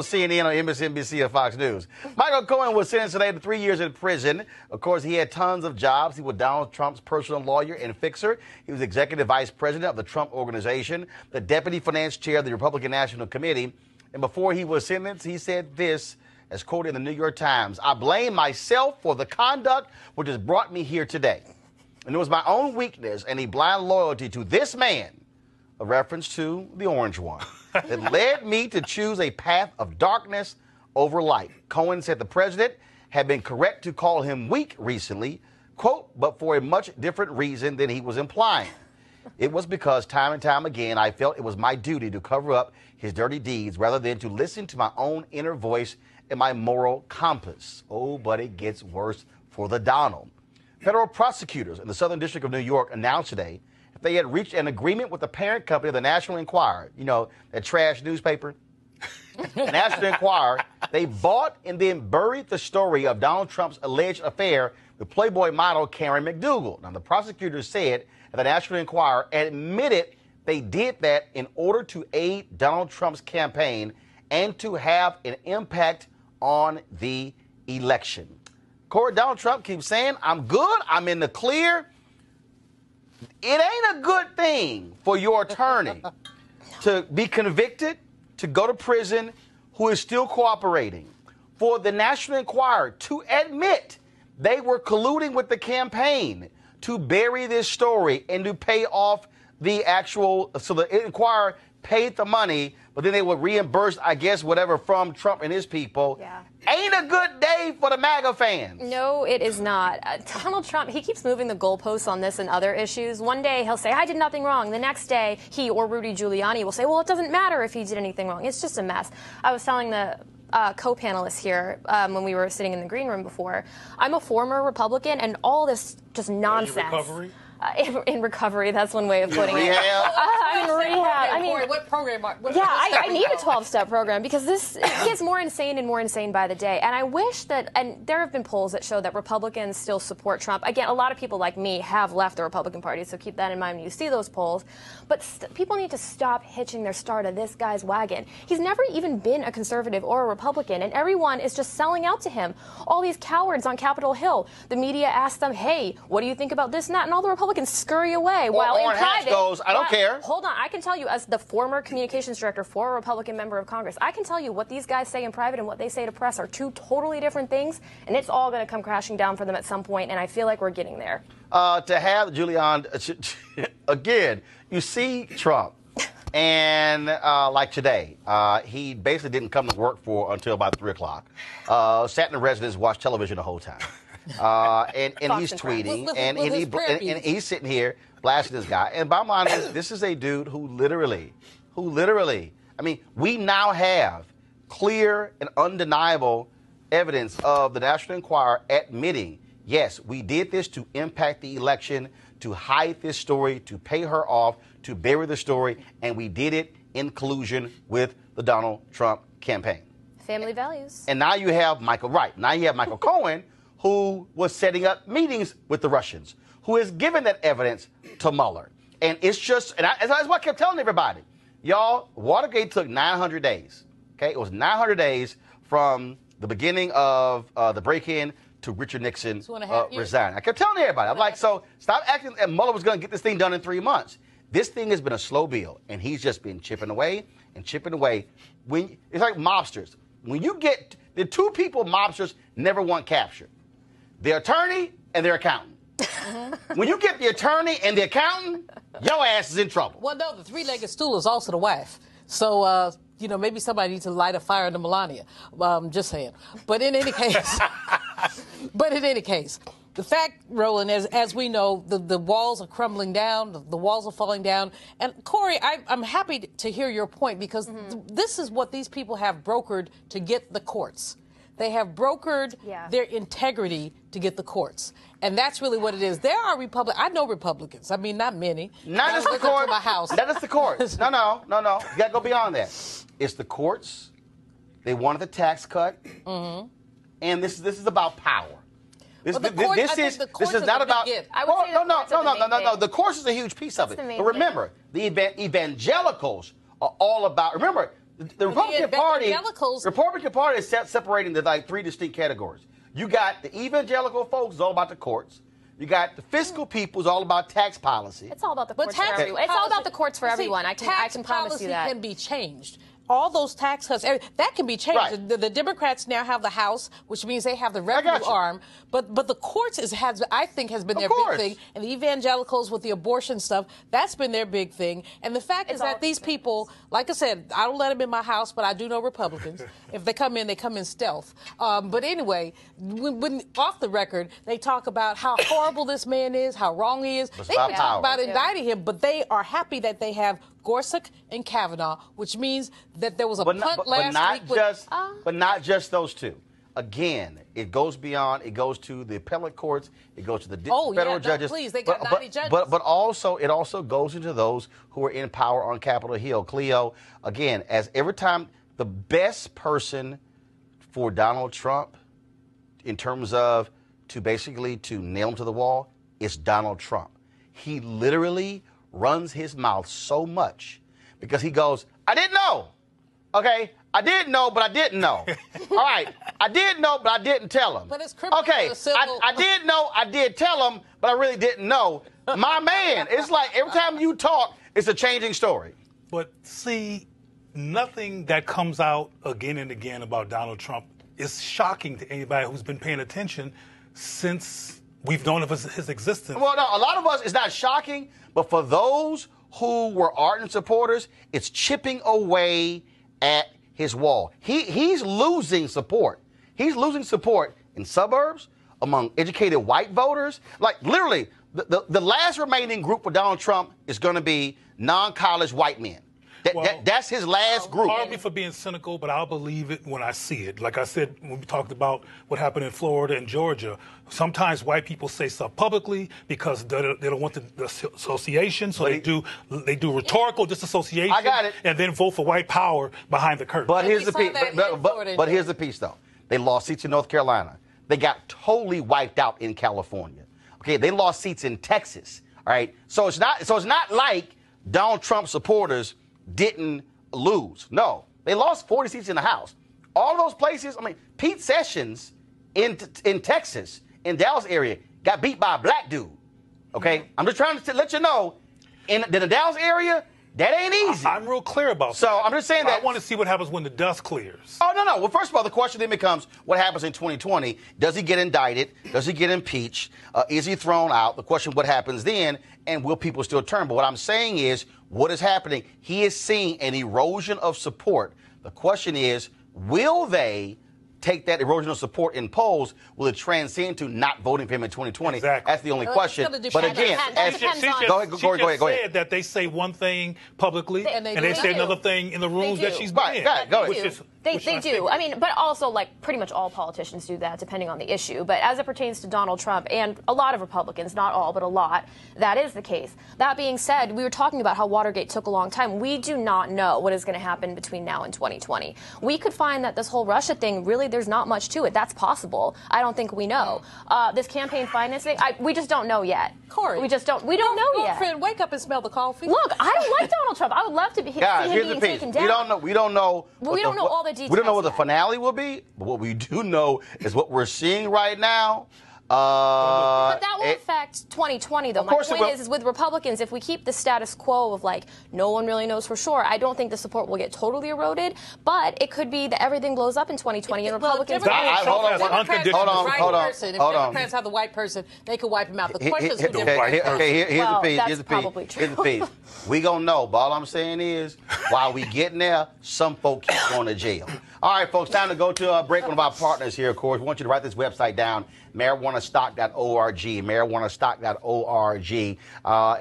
S1: CNN, or MSNBC, or Fox News. Michael Cohen was sentenced today to 3 years in prison. Of course, he had tons of jobs. He was Donald Trump's personal lawyer and fixer. He was executive vice president of the Trump Organization, the deputy finance chair of the Republican National Committee. And before he was sentenced, he said this, as quoted in the New York Times: "I blame myself for the conduct which has brought me here today. And it was my own weakness and a blind loyalty to this man," a reference to the orange one, "that led me to choose a path of darkness over light." Cohen said the president had been correct to call him weak recently, quote, "but for a much different reason than he was implying. It was because time and time again I felt it was my duty to cover up his dirty deeds rather than to listen to my own inner voice and my moral compass." Oh, but it gets worse for the Donald. Federal prosecutors in the Southern District of New York announced today that they had reached an agreement with the parent company of the National Enquirer, you know, that trash newspaper. The National Enquirer, they bought and then buried the story of Donald Trump's alleged affair with Playboy model Karen McDougal. Now, the prosecutors said that the National Enquirer admitted they did that in order to aid Donald Trump's campaign and to have an impact on the election. Corey, Donald Trump keeps saying, "I'm good, I'm in the clear." It ain't a good thing for your attorney to be convicted, to go to prison, who is still cooperating. For the National Enquirer to admit they were colluding with the campaign to bury this story and to pay off the actual, so the Enquirer paid the money, but then they would reimburse, I guess, whatever from Trump and his people.
S4: Yeah.
S1: Ain't a good day for the MAGA fans.
S4: No, it is not. Donald Trump, he keeps moving the goalposts on this and other issues. One day he'll say, "I did nothing wrong." The next day, he or Rudy Giuliani will say, "Well, it doesn't matter if he did anything wrong." It's just a mess. I was telling the co-panelists here when we were sitting in the green room before, I'm a former Republican, and all this just nonsense.
S5: Recovery?
S4: In recovery, that's one way of putting it. I'm in rehab. I mean,
S3: what program?
S4: I need a 12-step program because this gets more insane and more insane by the day. And I wish that, and there have been polls that show that Republicans still support Trump. Again, a lot of people like me have left the Republican Party, so keep that in mind when you see those polls. But people need to stop hitching their star to this guy's wagon. He's never even been a conservative or a Republican, and everyone is just selling out to him. All these cowards on Capitol Hill, the media asks them, "Hey, what do you think about this and that?" And all the Republicans scurry away while in private
S1: goes, "I don't care."
S4: Hold on, I can tell you, as the former communications director for a Republican member of Congress, I can tell you what these guys say in private and what they say to press are two totally different things, and it's all going to come crashing down for them at some point, and I feel like we're getting there.
S1: To have Giuliani, again, you see Trump, and like today, he basically didn't come to work until about 3 o'clock. Sat in the residence, watched television the whole time. And he's tweeting, and he's sitting here blasting this guy. And bottom line is, this is a dude who literally, I mean, we now have clear and undeniable evidence of the National Enquirer admitting, yes, we did this to impact the election, to hide this story, to pay her off, to bury the story, and we did it in collusion with the Donald Trump campaign.
S4: Family values.
S1: And now you have Michael Cohen, who was setting up meetings with the Russians, who has given that evidence to Mueller. And it's just, and that's what I kept telling everybody. Y'all, Watergate took 900 days. Okay, it was 900 days from the beginning of the break-in to Richard Nixon resigning. I kept telling everybody. I'm like, so stop acting. And Mueller was going to get this thing done in 3 months. This thing has been a slow build, and he's just been chipping away and chipping away. It's like mobsters. When you get the two people mobsters never want captured, the attorney and their accountant. When you get the attorney and the accountant, your ass is in trouble.
S3: Well, no, the three-legged stool is also the wife. So, maybe somebody needs to light a fire into Melania. Just saying. But in any case, the fact, Roland, as we know, the walls are crumbling down, the walls are falling down. And Corey, I'm happy to hear your point because this is what these people have brokered to get the courts. They have brokered their integrity to get the courts. And that's really what it is. There are I know Republicans. I mean, not many.
S1: Not just the court.
S3: My house.
S1: That is the courts. No. You got to go beyond that. It's the courts. They wanted the tax cut. And this is about power. This is not about. No. The courts is a huge piece of it. But remember, the evangelicals are all about. Remember, the Republican Party is separating the like three distinct categories. You got the evangelical folks, all about the courts. You got the fiscal people, who's all about tax policy.
S4: It's all about the courts for everyone. It's all about the courts for everyone. I can promise you that.
S3: Tax policy can be changed. All those tax cuts, that can be changed.
S1: Right.
S3: The Democrats now have the House, which means they have the revenue arm. But the courts I think has been their big thing. And the evangelicals with the abortion stuff, that's been their big thing. And the fact is that these people, like I said, I don't let them in my house, but I do know Republicans. If they come in stealth. But anyway, when off the record, they talk about how horrible this man is, how wrong he is. They can talk about indicting him, but they are happy that they have Gorsuch and Kavanaugh, which means that there was a punt last week.
S1: But not just those two. Again, it goes beyond. It goes to the appellate courts. It goes to the federal judges.
S3: Please, they got 90 judges.
S1: But also, it also goes into those who are in power on Capitol Hill. Cleo, again, as every time, the best person for Donald Trump in terms of to nail him to the wall is Donald Trump. He literally runs his mouth so much because he goes, I didn't know. Okay, I did know, but I didn't know. All right, I did know, but I didn't tell him.
S3: But it's criminal.
S1: Okay, I did know, I did tell him, but I really didn't know. My man, it's like every time you talk, it's a changing story.
S5: But see, nothing that comes out again and again about Donald Trump is shocking to anybody who's been paying attention since we've known of his existence.
S1: Well, no, a lot of us, it's not shocking, but for those who were ardent supporters, it's chipping away at his wall. He's losing support. He's losing support in suburbs, among educated white voters. Like, literally, the last remaining group for Donald Trump is going to be non-college white men. That's his last group.
S5: Pardon me for being cynical, but I'll believe it when I see it. Like I said, when we talked about what happened in Florida and Georgia, sometimes white people say stuff publicly because they don't want the association, so they do rhetorical disassociation.
S1: I got it.
S5: And then vote for white power behind the curtain.
S1: But here's the piece. But here's the piece, though. They lost seats in North Carolina. They got totally wiped out in California. Okay, they lost seats in Texas. All right, so it's not like Donald Trump supporters didn't lose. No, they lost 40 seats in the House. All those places, I mean, Pete Sessions in Texas, in Dallas area, got beat by a black dude. Okay? I'm just trying to let you know, in the Dallas area, that ain't easy.
S5: I'm real clear about that.
S1: So I'm just saying that.
S5: I want to see what happens when the dust clears.
S1: Oh, no. Well, first of all, the question then becomes, what happens in 2020? Does he get indicted? Does he get impeached? Is he thrown out? The question, what happens then? And will people still turn? But what I'm saying is, what is happening? He is seeing an erosion of support. The question is, will they take that erosion of support in polls? Will it transcend to not voting for him in 2020?
S5: Exactly.
S1: That's the only question. But again, go ahead.
S5: Said that they say one thing publicly and they say another thing in the rooms that she's been in.
S1: Go ahead.
S4: They do. I mean, but also, like, pretty much all politicians do that, depending on the issue. But as it pertains to Donald Trump and a lot of Republicans, not all, but a lot, that is the case. That being said, we were talking about how Watergate took a long time. We do not know what is going to happen between now and 2020. We could find that this whole Russia thing, really, there's not much to it. That's possible. I don't think we know. This campaign finance thing, we just don't know yet.
S3: Corey,
S4: we just don't. We don't know yet.
S3: Friend, wake up and smell the coffee.
S4: Look, I don't like Donald Trump. I would love to see him being taken down.
S1: We don't know.
S4: We don't know all the details.
S1: We don't know what the finale will be, but what we do know is what we're seeing right now.
S4: But that will affect 2020, though. My point is with Republicans, if we keep the status quo of, like, no one really knows for sure, I don't think the support will get totally eroded, but it could be that everything blows up in 2020 and Republicans...
S1: Hold on.
S3: Democrats have the white person, they could wipe him out. The question is who the white person.
S1: Here's the piece. We gonna know, but all I'm saying is, while we getting there, some folks keep going to jail. All right, folks, time to go to a break. One of our partners here, of course, we want you to write this website down, marijuanastock.org, marijuanastock.org.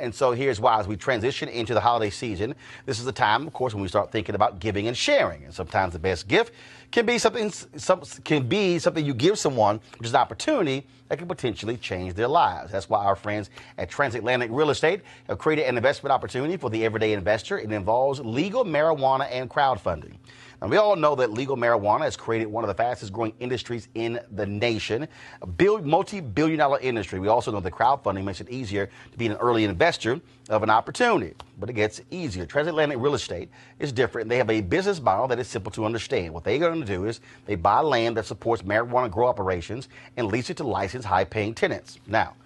S1: And so here's why. As we transition into the holiday season, this is the time, of course, when we start thinking about giving and sharing. And sometimes the best gift can be something you give someone, which is an opportunity that can potentially change their lives. That's why our friends at Transatlantic Real Estate have created an investment opportunity for the everyday investor. It involves legal marijuana and crowdfunding. And we all know that legal marijuana has created one of the fastest growing industries in the nation, a multi-billion-dollar industry. We also know that crowdfunding makes it easier to be an early investor of an opportunity, but it gets easier. Transatlantic Real Estate is different. They have a business model that is simple to understand. What they're going to do is they buy land that supports marijuana grow operations and lease it to licensed high-paying tenants. Now,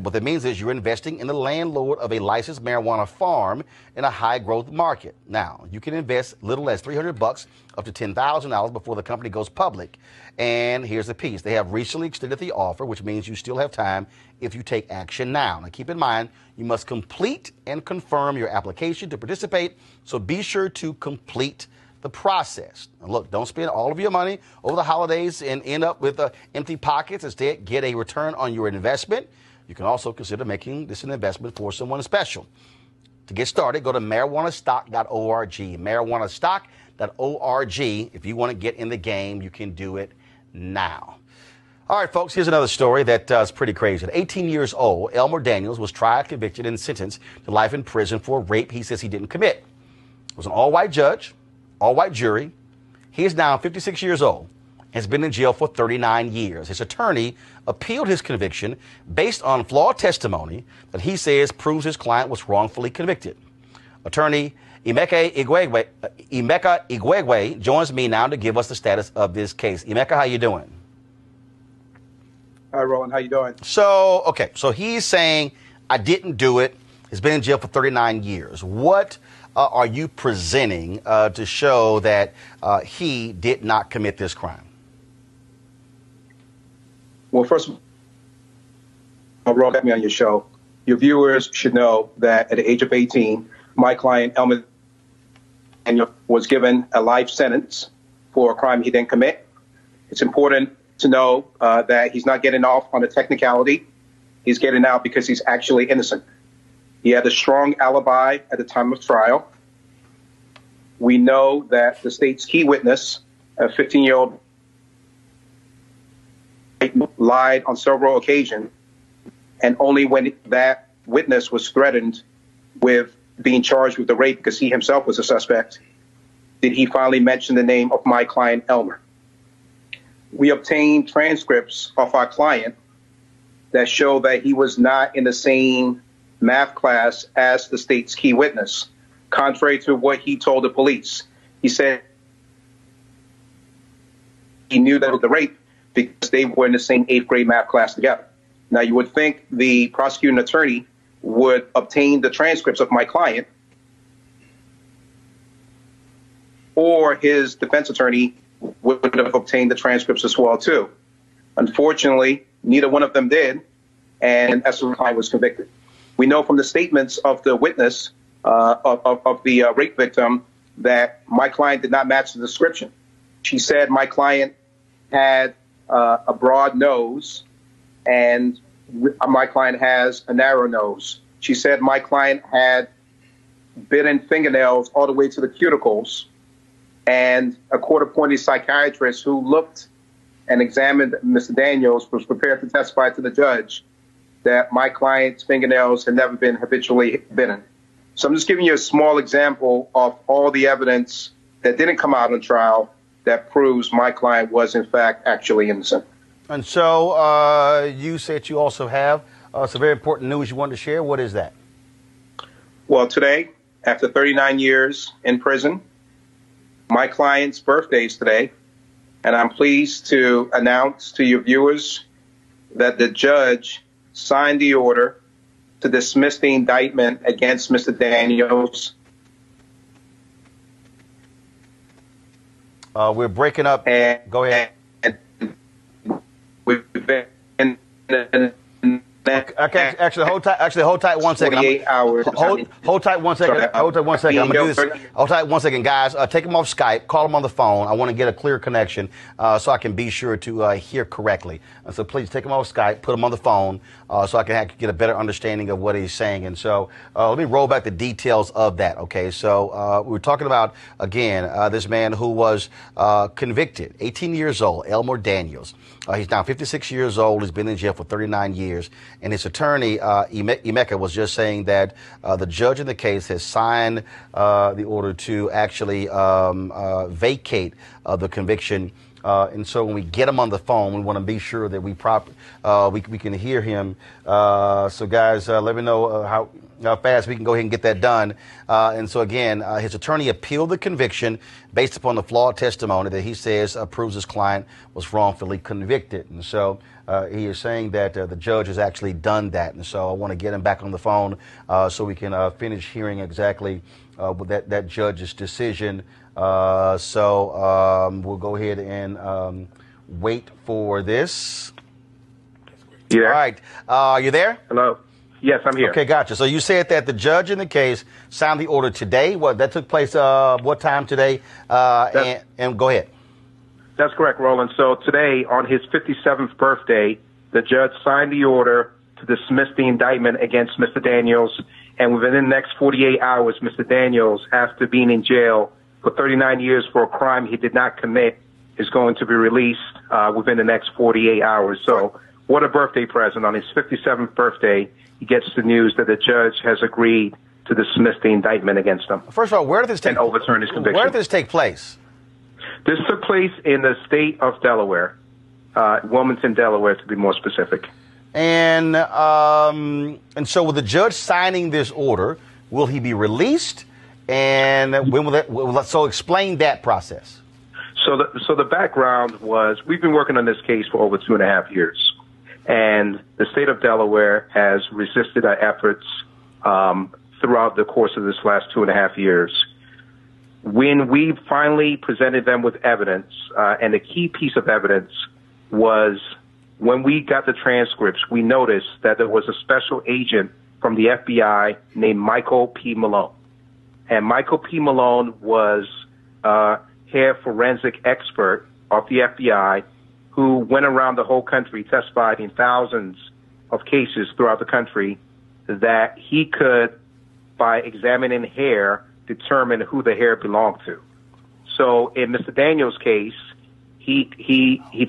S1: what that means is you're investing in the landlord of a licensed marijuana farm in a high-growth market. Now, you can invest little as $300 up to $10,000 before the company goes public. And here's the piece. They have recently extended the offer, which means you still have time if you take action now. Now, keep in mind, you must complete and confirm your application to participate, so be sure to complete the process. Now, look, don't spend all of your money over the holidays and end up with empty pockets. Instead, get a return on your investment. You can also consider making this an investment for someone special. To get started, go to marijuanastock.org. Marijuanastock.org. If you want to get in the game, you can do it now. All right, folks, here's another story that is pretty crazy. At 18 years old, Elmer Daniels was tried, convicted, and sentenced to life in prison for a rape he says he didn't commit. It was an all-white judge, all-white jury. He is now 56 years old. Has been in jail for 39 years. His attorney appealed his conviction based on flawed testimony that he says proves his client was wrongfully convicted. Attorney Emeka Igwegwe joins me now to give us the status of this case. Emeka, how you doing?
S8: Hi, Roland. How you doing?
S1: So he's saying, I didn't do it. He's been in jail for 39 years. What are you presenting to show that he did not commit this crime?
S8: Well, first of all, Roland, had me on your show. Your viewers should know that at the age of 18, my client, Elmer Daniel, was given a life sentence for a crime he didn't commit. It's important to know that he's not getting off on a technicality. He's getting out because he's actually innocent. He had a strong alibi at the time of trial. We know that the state's key witness, a 15-year-old, lied on several occasions, and only when that witness was threatened with being charged with the rape because he himself was a suspect did he finally mention the name of my client, Elmer. We obtained transcripts of our client that show that he was not in the same math class as the state's key witness, contrary to what he told the police. He said he knew that it was the rape because they were in the same 8th grade math class together. Now, you would think the prosecuting attorney would obtain the transcripts of my client, or his defense attorney would have obtained the transcripts as well, too. Unfortunately, neither one of them did, and that's why my client was convicted. We know from the statements of the witness of the rape victim that my client did not match the description. She said my client had a broad nose, and my client has a narrow nose. She said my client had bitten fingernails all the way to the cuticles, and a court-appointed psychiatrist who looked and examined Mr. Daniels was prepared to testify to the judge that my client's fingernails had never been habitually bitten. So I'm just giving you a small example of all the evidence that didn't come out on trial that proves my client was, in fact, actually innocent.
S1: And so you said you also have some very important news you wanted to share. What is that?
S8: Well, today, after 39 years in prison, my client's birthday is today, and I'm pleased to announce to your viewers that the judge signed the order to dismiss the indictment against Mr. Daniels.
S1: We're breaking up. Go ahead.
S8: We've been
S1: Okay, actually, hold tight 1 second.
S8: 48 hours.
S1: Hold tight 1 second. Hold tight 1 second. I'm going to do this. Hold tight 1 second, guys. Take him off Skype. Call him on the phone. I want to get a clear connection so I can be sure to hear correctly. So please take him off Skype, put him on the phone so I can get a better understanding of what he's saying. And so let me roll back the details of that, okay? So we were talking about, again, this man who was convicted, 18 years old, Elmer Daniels. He's now 56 years old. He's been in jail for 39 years. And his attorney, Emeka, was just saying that the judge in the case has signed the order to actually vacate the conviction. And so when we get him on the phone, we want to be sure that we can hear him. So guys, let me know how fast we can go ahead and get that done. And so again, his attorney appealed the conviction based upon the flawed testimony that he says proves his client was wrongfully convicted. And so he is saying that the judge has actually done that. And so I want to get him back on the phone so we can finish hearing exactly that judge's decision. So we'll go ahead and wait for this.
S8: You there?
S1: All right. Are you there?
S8: Hello. Yes, I'm here.
S1: Okay, gotcha. So you said that the judge in the case signed the order today. What that took place? What time today? And go ahead.
S8: That's correct, Roland. So today, on his 57th birthday, the judge signed the order to dismiss the indictment against Mr. Daniels. And within the next 48 hours, Mr. Daniels, after being in jail for 39 years for a crime he did not commit, is going to be released within the next 48 hours. So what a birthday present. On his 57th birthday, he gets the news that the judge has agreed to dismiss the indictment against him.
S1: First of all, where did this take
S8: and overturn his conviction?
S1: Where did this take place?
S8: This took place in the state of Delaware, Wilmington, Delaware, to be more specific.
S1: And so with the judge signing this order, will he be released? And when will that? So explain that process.
S8: So the background was we've been working on this case for over 2.5 years, and the state of Delaware has resisted our efforts throughout the course of this last 2.5 years. When we finally presented them with evidence, and the key piece of evidence was when we got the transcripts, we noticed that there was a special agent from the FBI named Michael P. Malone. And Michael P. Malone was a hair forensic expert of the FBI who went around the whole country, testified in thousands of cases throughout the country, that he could, by examining hair, determine who the hair belonged to. So in Mr. Daniels' case, he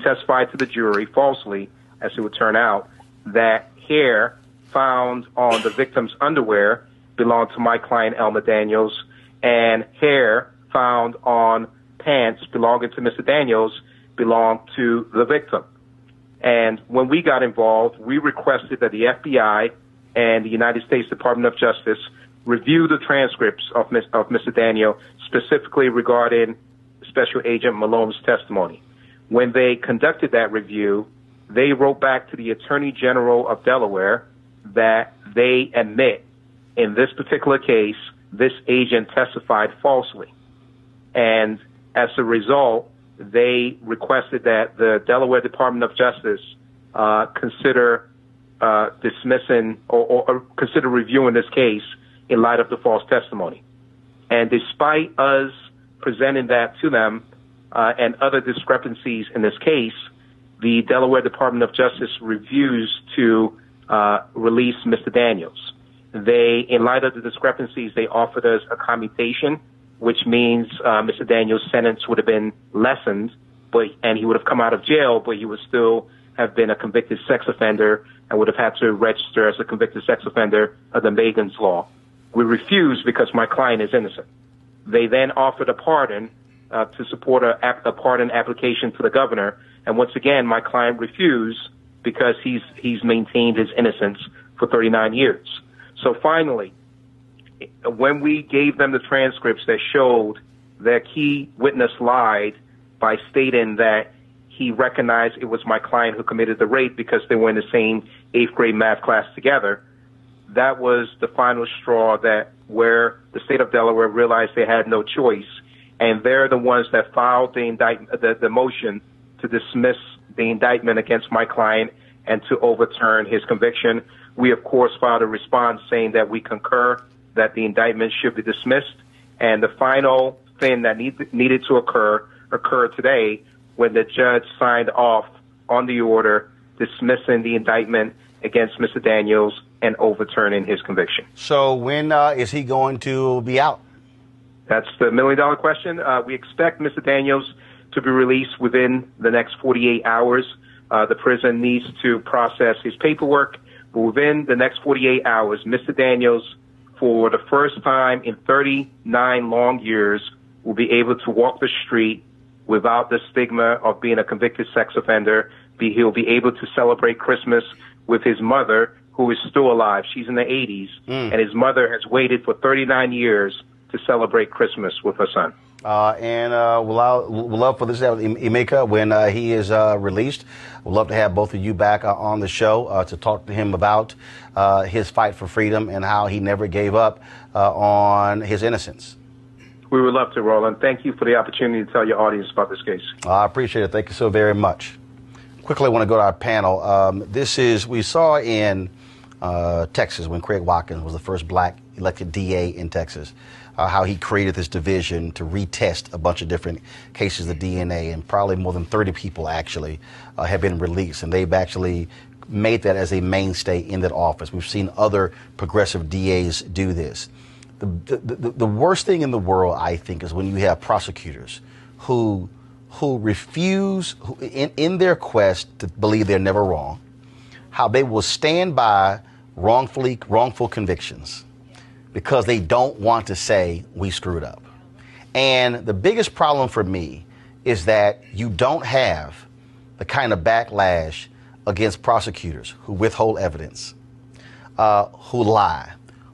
S8: testified to the jury falsely, as it would turn out, that hair found on the victim's underwear belonged to my client, Elmer Daniels, and hair found on pants belonging to Mr. Daniels belonged to the victim. And when we got involved, we requested that the FBI and the United States Department of Justice review the transcripts of Mr. Daniel, specifically regarding Special Agent Malone's testimony. When they conducted that review, they wrote back to the Attorney General of Delaware that they admit in this particular case, this agent testified falsely. And as a result, they requested that the Delaware Department of Justice consider dismissing or consider reviewing this case in light of the false testimony. And despite us presenting that to them and other discrepancies in this case, the Delaware Department of Justice refused to release Mr. Daniels. They, in light of the discrepancies, they offered us a commutation which means Mr. Daniels' sentence would have been lessened, and he would have come out of jail, but he would still have been a convicted sex offender and would have had to register as a convicted sex offender under Megan's law. We refused because my client is innocent. They then offered a pardon to support a pardon application to the governor, and once again, my client refused because he's maintained his innocence for 39 years. So finally, when we gave them the transcripts that showed their key witness lied by stating that he recognized it was my client who committed the rape because they were in the same 8th grade math class together, that was the final straw where the state of Delaware realized they had no choice, and they're the ones that filed the motion to dismiss the indictment against my client and to overturn his conviction. We, of course, filed a response saying that we concur that the indictment should be dismissed, and the final thing that needed to occurred today when the judge signed off on the order dismissing the indictment against Mr. Daniels and overturning his conviction.
S1: So when is he going to be out?
S8: That's the million-dollar question. We expect Mr. Daniels to be released within the next 48 hours. The prison needs to process his paperwork, but within the next 48 hours, Mr. Daniels, for the first time in 39 long years, will be able to walk the street without the stigma of being a convicted sex offender. He'll be able to celebrate Christmas with his mother, who is still alive. She's in the 80s, and his mother has waited for 39 years to celebrate Christmas with her son.
S1: We'll love for this, Emeka, when he is released. We'd love to have both of you back on the show to talk to him about his fight for freedom and how he never gave up on his innocence.
S8: We would love to, Roland. Thank you for the opportunity to tell your audience about this case.
S1: I appreciate it. Thank you so very much. Quickly, I want to go to our panel. We saw in Texas when Craig Watkins was the first black elected DA in Texas, how he created this division to retest a bunch of different cases of DNA, and probably more than 30 people actually have been released, and they've actually made that as a mainstay in that office. We've seen other progressive DAs do this. The worst thing in the world, I think, is when you have prosecutors who refuse, in their quest to believe they're never wrong, how they will stand by wrongful convictions because they don't want to say we screwed up. And the biggest problem for me is that you don't have the kind of backlash against prosecutors who withhold evidence, who lie,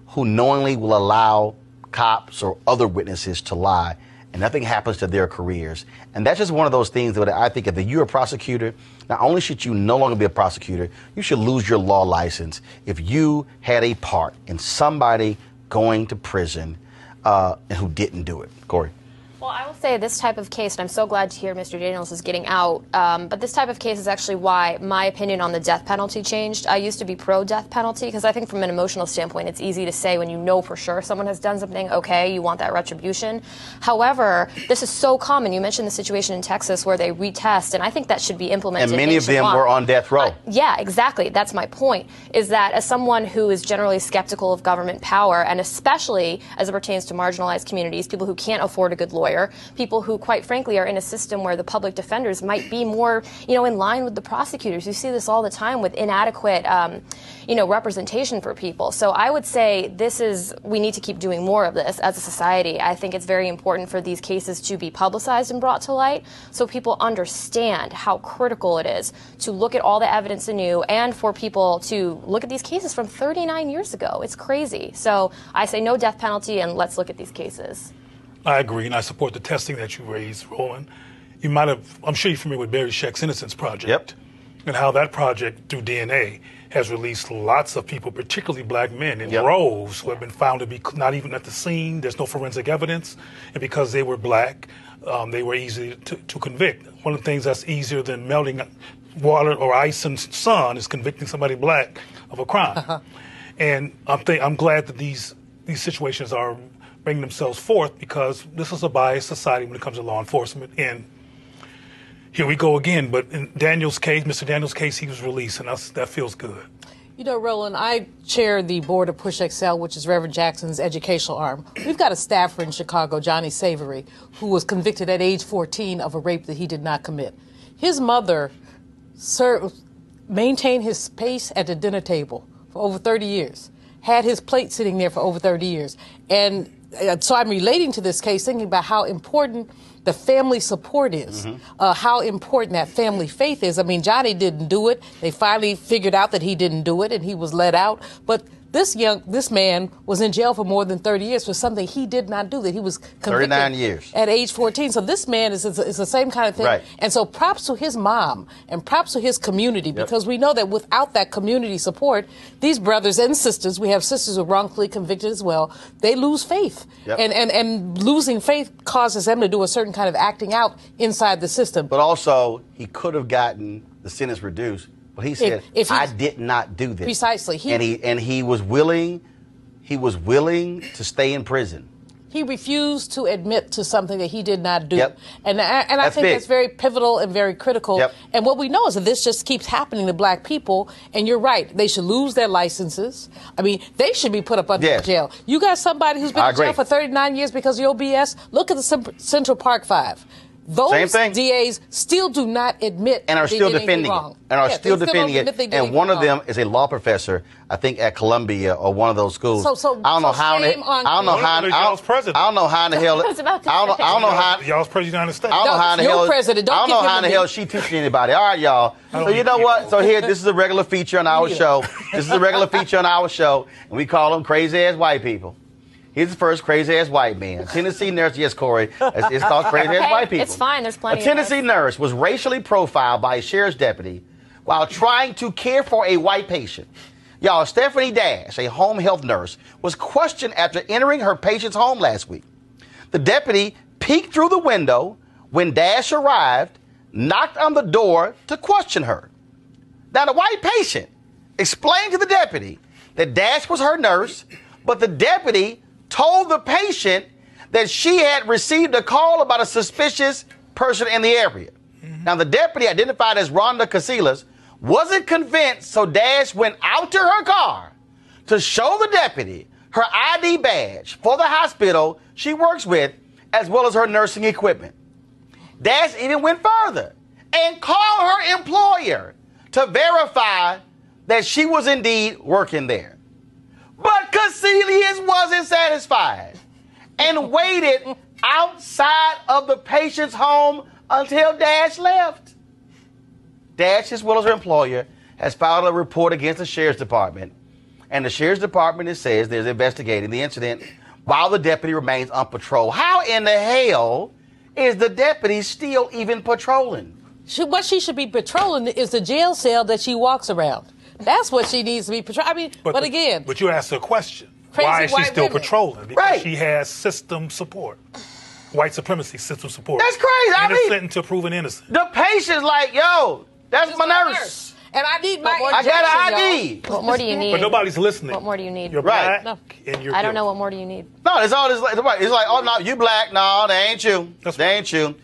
S1: who knowingly will allow cops or other witnesses to lie, and nothing happens to their careers. And that's just one of those things that I think if you're a prosecutor, not only should you no longer be a prosecutor, you should lose your law license if you had a part in somebody going to prison and who didn't do it. Corey.
S4: Well, I will say this type of case, and I'm so glad to hear Mr. Daniels is getting out, but this type of case is actually why my opinion on the death penalty changed. I used to be pro-death penalty because I think from an emotional standpoint, it's easy to say when you know for sure someone has done something, okay, you want that retribution. However, this is so common. You mentioned the situation in Texas where they retest, and I think that should be implemented.
S1: And many of them were on death row.
S4: Yeah, exactly. That's my point, is that as someone who is generally skeptical of government power, and especially as it pertains to marginalized communities, people who can't afford a good lawyer, people who, quite frankly, are in a system where the public defenders might be more, in line with the prosecutors. You see this all the time with inadequate, representation for people. So I would say we need to keep doing more of this as a society. I think it's very important for these cases to be publicized and brought to light so people understand how critical it is to look at all the evidence anew and for people to look at these cases from 39 years ago. It's crazy. So I say no death penalty, and let's look at these cases.
S5: I agree, and I support the testing that you raised, Roland. I'm sure you're familiar with Barry Scheck's Innocence Project.
S1: Yep.
S5: And how that project, through DNA, has released lots of people, particularly black men, in
S1: Yep.
S5: rows who have been found to be not even at the scene. There's no forensic evidence. And because they were black, they were easy to convict. One of the things that's easier than melting water or ice in sun is convicting somebody black of a crime. And I'm glad that these situations are bring themselves forth because this is a biased society when it comes to law enforcement. And here we go again. But in Daniel's case, Mr. Daniel's case, he was released, and that feels good.
S3: You know, Roland, I chair the board of Push Excel, which is Reverend Jackson's educational arm. We've got a staffer in Chicago, Johnny Savory, who was convicted at age 14 of a rape that he did not commit. His mother maintained his pace at the dinner table for over 30 years, had his plate sitting there for over 30 years. And so I'm relating to this case, thinking about how important the family support is, how important that family faith is. I mean, Johnny didn't do it. They finally figured out that he didn't do it, and he was let out. But this man was in jail for more than 30 years for something he did not do, that he was convicted
S1: 39 years.
S3: At age 14. So this man is the same kind of thing.
S1: Right.
S3: And so props to his mom and props to his community, because we know that without that community support, these brothers and sisters, we have sisters who are wrongfully convicted as well, they lose faith.
S1: Yep.
S3: And losing faith causes them to do a certain kind of acting out inside the system.
S1: But also, he could have gotten the sentence reduced. But he said, I did not do this.
S3: Precisely.
S1: He was willing to stay in prison.
S3: He refused to admit to something that he did not do.
S1: Yep.
S3: And I think that's very pivotal and very critical.
S1: Yep.
S3: And what we know is that this just keeps happening to black people. And you're right. They should lose their licenses. I mean, they should be put up under jail. You got somebody who's been in jail for 39 years because of your BS? Look at the Central Park Five. Those DAs still do not admit
S1: and are still defending it. And are still defending it. And one of them is a law professor, I think at Columbia or one of those schools. I don't know how in the hell. I don't know how in the hell.
S5: Y'all's president of the United States.
S1: I don't know how in the hell. I don't know how in the hell she teaching anybody. All right, y'all. So you know what? So here, this is a regular feature on our show. This is a regular feature on our show, and we call them crazy ass white people. He's the first crazy-ass white man. Tennessee nurse, yes, Corey, it's called crazy-ass white people.
S4: It's fine, there's plenty
S1: of A Tennessee nurse was racially profiled by a sheriff's deputy while trying to care for a white patient. Y'all, Stephanie Dash, a home health nurse, was questioned after entering her patient's home last week. The deputy peeked through the window when Dash arrived, knocked on the door to question her. Now, the white patient explained to the deputy that Dash was her nurse, but the deputy told the patient that she had received a call about a suspicious person in the area. Now, the deputy, identified as Rhonda Casillas, wasn't convinced, so Dash went out to her car to show the deputy her ID badge for the hospital she works with, as well as her nursing equipment. Dash even went further and called her employer to verify that she was indeed working there. But Casillas wasn't satisfied and waited outside of the patient's home until Dash left. Dash, as well as her employer, has filed a report against the sheriff's department. And the sheriff's department says they're investigating the incident while the deputy remains on patrol. How in the hell is the deputy still even patrolling?
S3: What she should be patrolling is the jail cell that she walks around. That's what she needs to be patrolling. I mean, but again.
S5: But you asked her a question. Why is she still patrolling? Because she has system support. White supremacy system support.
S1: That's crazy.
S5: Innocent until proven innocent.
S1: The patient's like, yo, that's my nurse.
S3: And I need my
S1: I got an ID.
S4: What more do you need?
S5: But nobody's listening.
S4: What more do you need?
S5: You're black and you're
S4: I don't know what more do you need.
S1: No, it's all this. It's like, oh no, you black. No, they ain't you. They ain't you.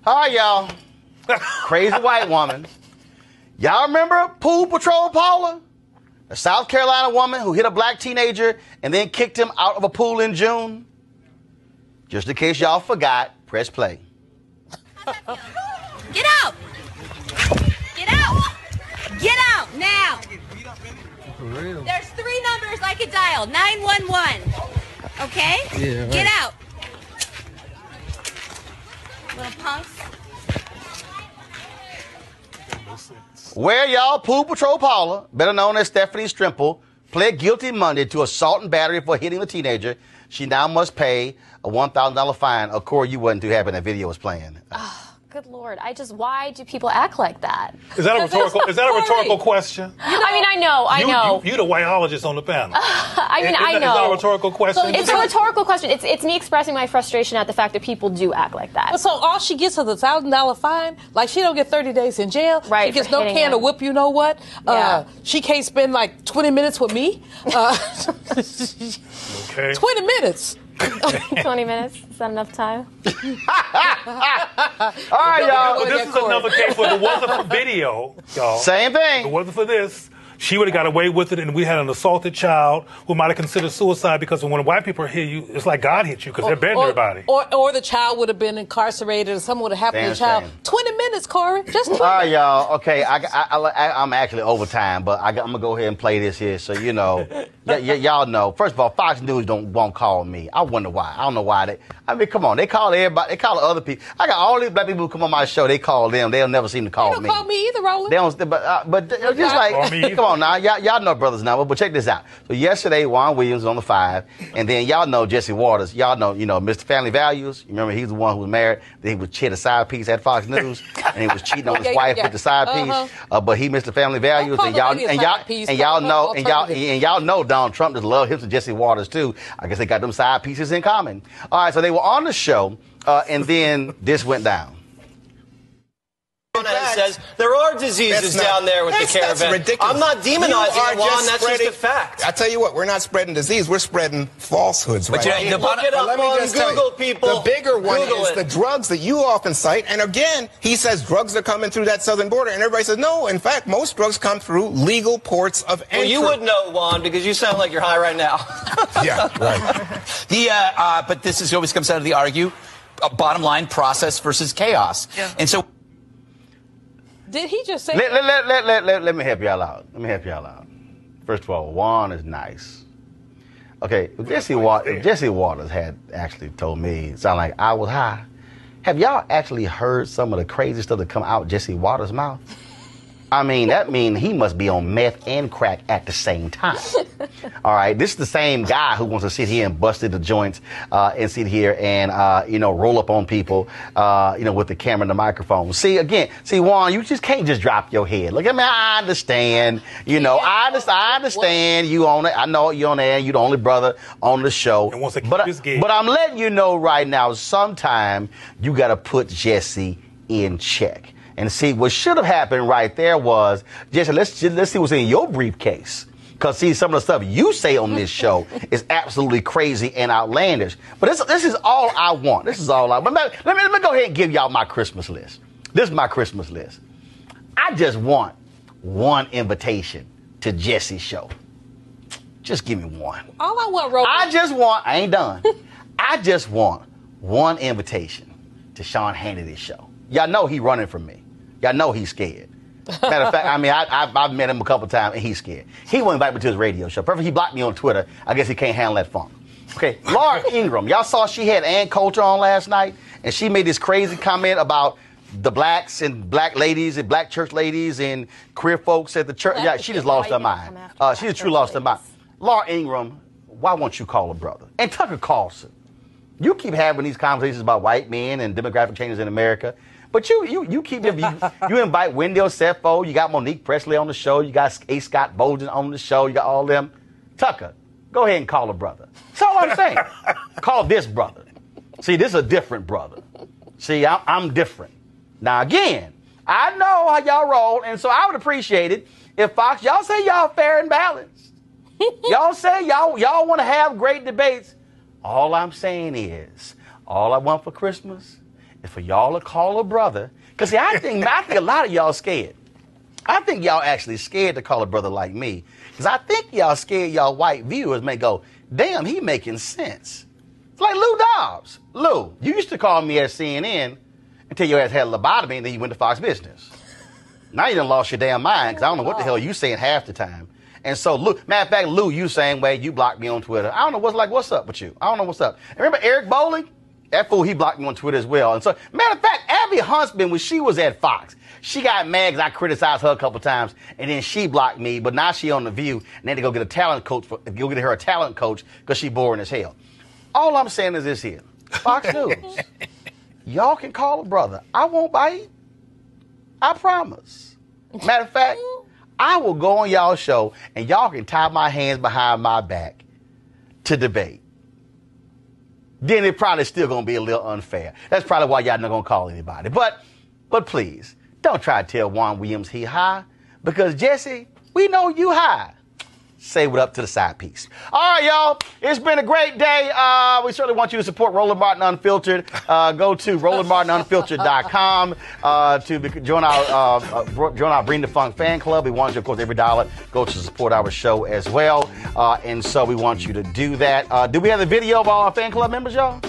S1: All right, y'all. Crazy white woman. Y'all remember Pool Patrol Paula? A South Carolina woman who hit a black teenager and then kicked him out of a pool in June? Just in case y'all forgot, press play.
S2: Get out! Get out! Get out now! There's 3 numbers I could dial. 911. Okay?
S9: Yeah, right.
S2: Get out. Little punks.
S1: Where y'all, Pool Patrol Paula, better known as Stephanie Strimple, pled guilty Monday to assault and battery for hitting the teenager. She now must pay a $1,000 fine. Of course, you wasn't too happy that video was playing.
S4: Good Lord. Why do people act like that?
S5: Is that a rhetorical question?
S4: I mean, I know.
S5: You're the whiteologist on the panel.
S4: I know.
S5: Is that a rhetorical question?
S4: So it's a rhetorical question. It's me expressing my frustration at the fact that people do act like that.
S3: So all she gets is a $1,000 fine? Like, she don't get 30 days in jail?
S4: Right.
S3: She gets no can of whip, you know what?
S4: Yeah.
S3: She can't spend like 20 minutes with me?
S5: Okay.
S3: 20 minutes.
S4: 20 minutes? Is that enough time?
S1: All right, y'all.
S5: Well, this is another case where it wasn't for video, y'all.
S1: Same thing.
S5: If it wasn't for this, she would have got away with it, and we had an assaulted child who might have considered suicide, because when white people hit you, it's like God hit you because they're better than everybody.
S3: Or the child would have been incarcerated, or something would have happened to the child. 20 minutes, Corey. Just 20
S1: All right, y'all. Okay, I'm actually over time, but I'm going to go ahead and play this here so you know. Y'all know. First of all, Fox News won't call me. I wonder why. I don't know why. Come on. They call everybody. They call other people. I got all these black people who come on my show. They call them. They'll never seem to call me.
S3: They don't call me either, Roland.
S1: They don't. But just like, come on now. Y'all know brothers now. But check this out. So yesterday, Juan Williams was on the 5, and then y'all know Jesse Waters. Y'all know, Mr. Family Values. You remember he's the one who was married. Then he was a side piece at Fox News, and he was cheating on his wife with the side piece. But he Mr. Family Values, and y'all know Donald Trump just love him to Jesse Waters too. I guess they got them side pieces in common. All right, so they were on the show, and then this went down.
S9: Says there are diseases down there with the caravan.
S10: That's ridiculous.
S9: I'm not demonizing it, Juan. That's just a fact.
S10: I tell you what, we're not spreading disease. We're spreading falsehoods.
S9: But
S10: right now.
S9: look it up on Google, people.
S10: The bigger one
S9: Google
S10: is the drugs that you often cite. And again, he says drugs are coming through that southern border. And everybody says, no, in fact, most drugs come through legal ports of entry.
S9: Well, you would know, Juan, because you sound like you're high right now.
S10: Yeah, right.
S11: But this always comes down to the bottom line, process versus chaos. Yeah. And so...
S3: Did he just say
S1: let me help y'all out. First of all, Juan is nice. Okay, Jesse Waters had actually told me, it sounded like I was high. Have y'all actually heard some of the crazy stuff that come out Jesse Waters' mouth? I mean, that means he must be on meth and crack at the same time. All right, this is the same guy who wants to sit here and bust the joints and sit here and, roll up on people, with the camera and the microphone. See, Juan, you just can't just drop your head. Look, I understand, I understand you on it. I know you on there, you the only brother on the show. But I'm letting you know right now, sometime you got to put Jesse in check. And see, what should have happened right there was, Jesse, let's see what's in your briefcase. Because, see, some of the stuff you say on this show is absolutely crazy and outlandish. But this is all I want. Let me go ahead and give y'all my Christmas list. This is my Christmas list. I just want one invitation to Jesse's show. Just give me one.
S3: All I want, Roland.
S1: I ain't done. I just want one invitation to Sean Hannity's show. Y'all know he running from me. Y'all know he's scared. Matter of fact, I've met him a couple times and he's scared. He won't invite me to his radio show. Perfect. He blocked me on Twitter. I guess he can't handle that funk. Okay, Laura Ingraham. Y'all saw she had Ann Coulter on last night, and she made this crazy comment about the blacks and black ladies and black church ladies and queer folks at the church. Yeah, she just lost her mind. She just truly lost her mind. Laura Ingraham, why won't you call her brother? And Tucker Carlson. You keep having these conversations about white men and demographic changes in America. But you keep you invite Wendell Sefo, you got Monique Presley on the show, you got A. Scott Bolden on the show, you got all them. Tucker, go ahead and call a brother. That's all I'm saying. Call this brother. See, this is a different brother. See, I'm different. Now again, I know how y'all roll, and so I would appreciate it if Fox, y'all say y'all fair and balanced. Y'all say y'all want to have great debates. All I'm saying is, all I want for Christmas is for y'all to call a brother. Because, see, I think a lot of y'all scared. I think y'all actually scared to call a brother like me. Because I think y'all scared y'all white viewers may go, damn, he making sense. It's like Lou Dobbs. Lou, you used to call me at CNN until your ass had a lobotomy and then you went to Fox Business. Now you done lost your damn mind because I don't know what the hell you saying half the time. And so, Lou, matter of fact, Lou, you same way, you blocked me on Twitter. I don't know what's up with you. I don't know what's up. And remember Eric Bowling? That fool, he blocked me on Twitter as well. And so, matter of fact, Abby Huntsman, when she was at Fox, she got mad because I criticized her a couple times, and then she blocked me, but now she on The View, and then to go get a talent coach, because she boring as hell. All I'm saying is this here. Fox News, y'all can call a brother. I won't bite. I promise. Matter of fact, I will go on y'all show, and y'all can tie my hands behind my back to debate. Then it probably still going to be a little unfair. That's probably why y'all not going to call anybody. But please, don't try to tell Juan Williams he high, because Jesse, we know you high. say what up to the side piece. All right, y'all. It's been a great day. We certainly want you to support Roland Martin Unfiltered. Go to RolandMartinUnfiltered.com to join our Bring the Funk fan club. We want you, of course, every dollar go to support our show as well. And so we want you to do that. Do we have the video of all our fan club members, y'all?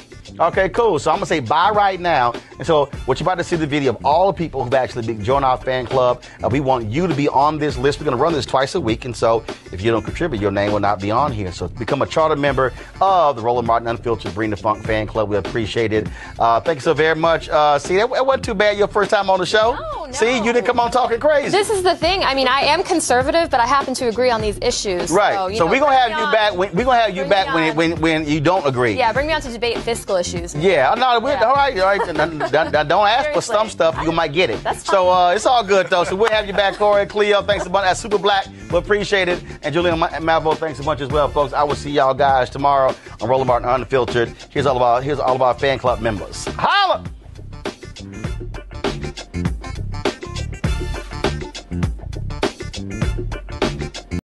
S1: Okay, cool. So I'm going to say bye right now. And so what you're about to see the video of all the people who've actually joined our fan club. We want you to be on this list. We're going to run this twice a week. And so if you don't contribute, your name will not be on here. So become a charter member of the Roland Martin Unfiltered Bring the Funk fan club. We appreciate it. Thank you so very much. See, that wasn't too bad your first time on the show.
S4: No.
S1: See, you didn't come on talking crazy.
S4: This is the thing. I mean, I am conservative, but I happen to agree on these issues.
S1: Right. So we're going to have you back. We're going to have you back when you don't agree.
S4: Yeah, bring me on to debate fiscal issues.
S1: Yeah. No, all right. Don't ask for some stuff. You might get it.
S4: That's
S1: so it's all good, though. So we'll have you back, Corey, Cleo. Thanks a bunch. That's Super Black. We appreciate it. And Julian Mavo, thanks a bunch as well, folks. I will see y'all guys tomorrow on Roland Martin Unfiltered. Here's all of our fan club members. Holla!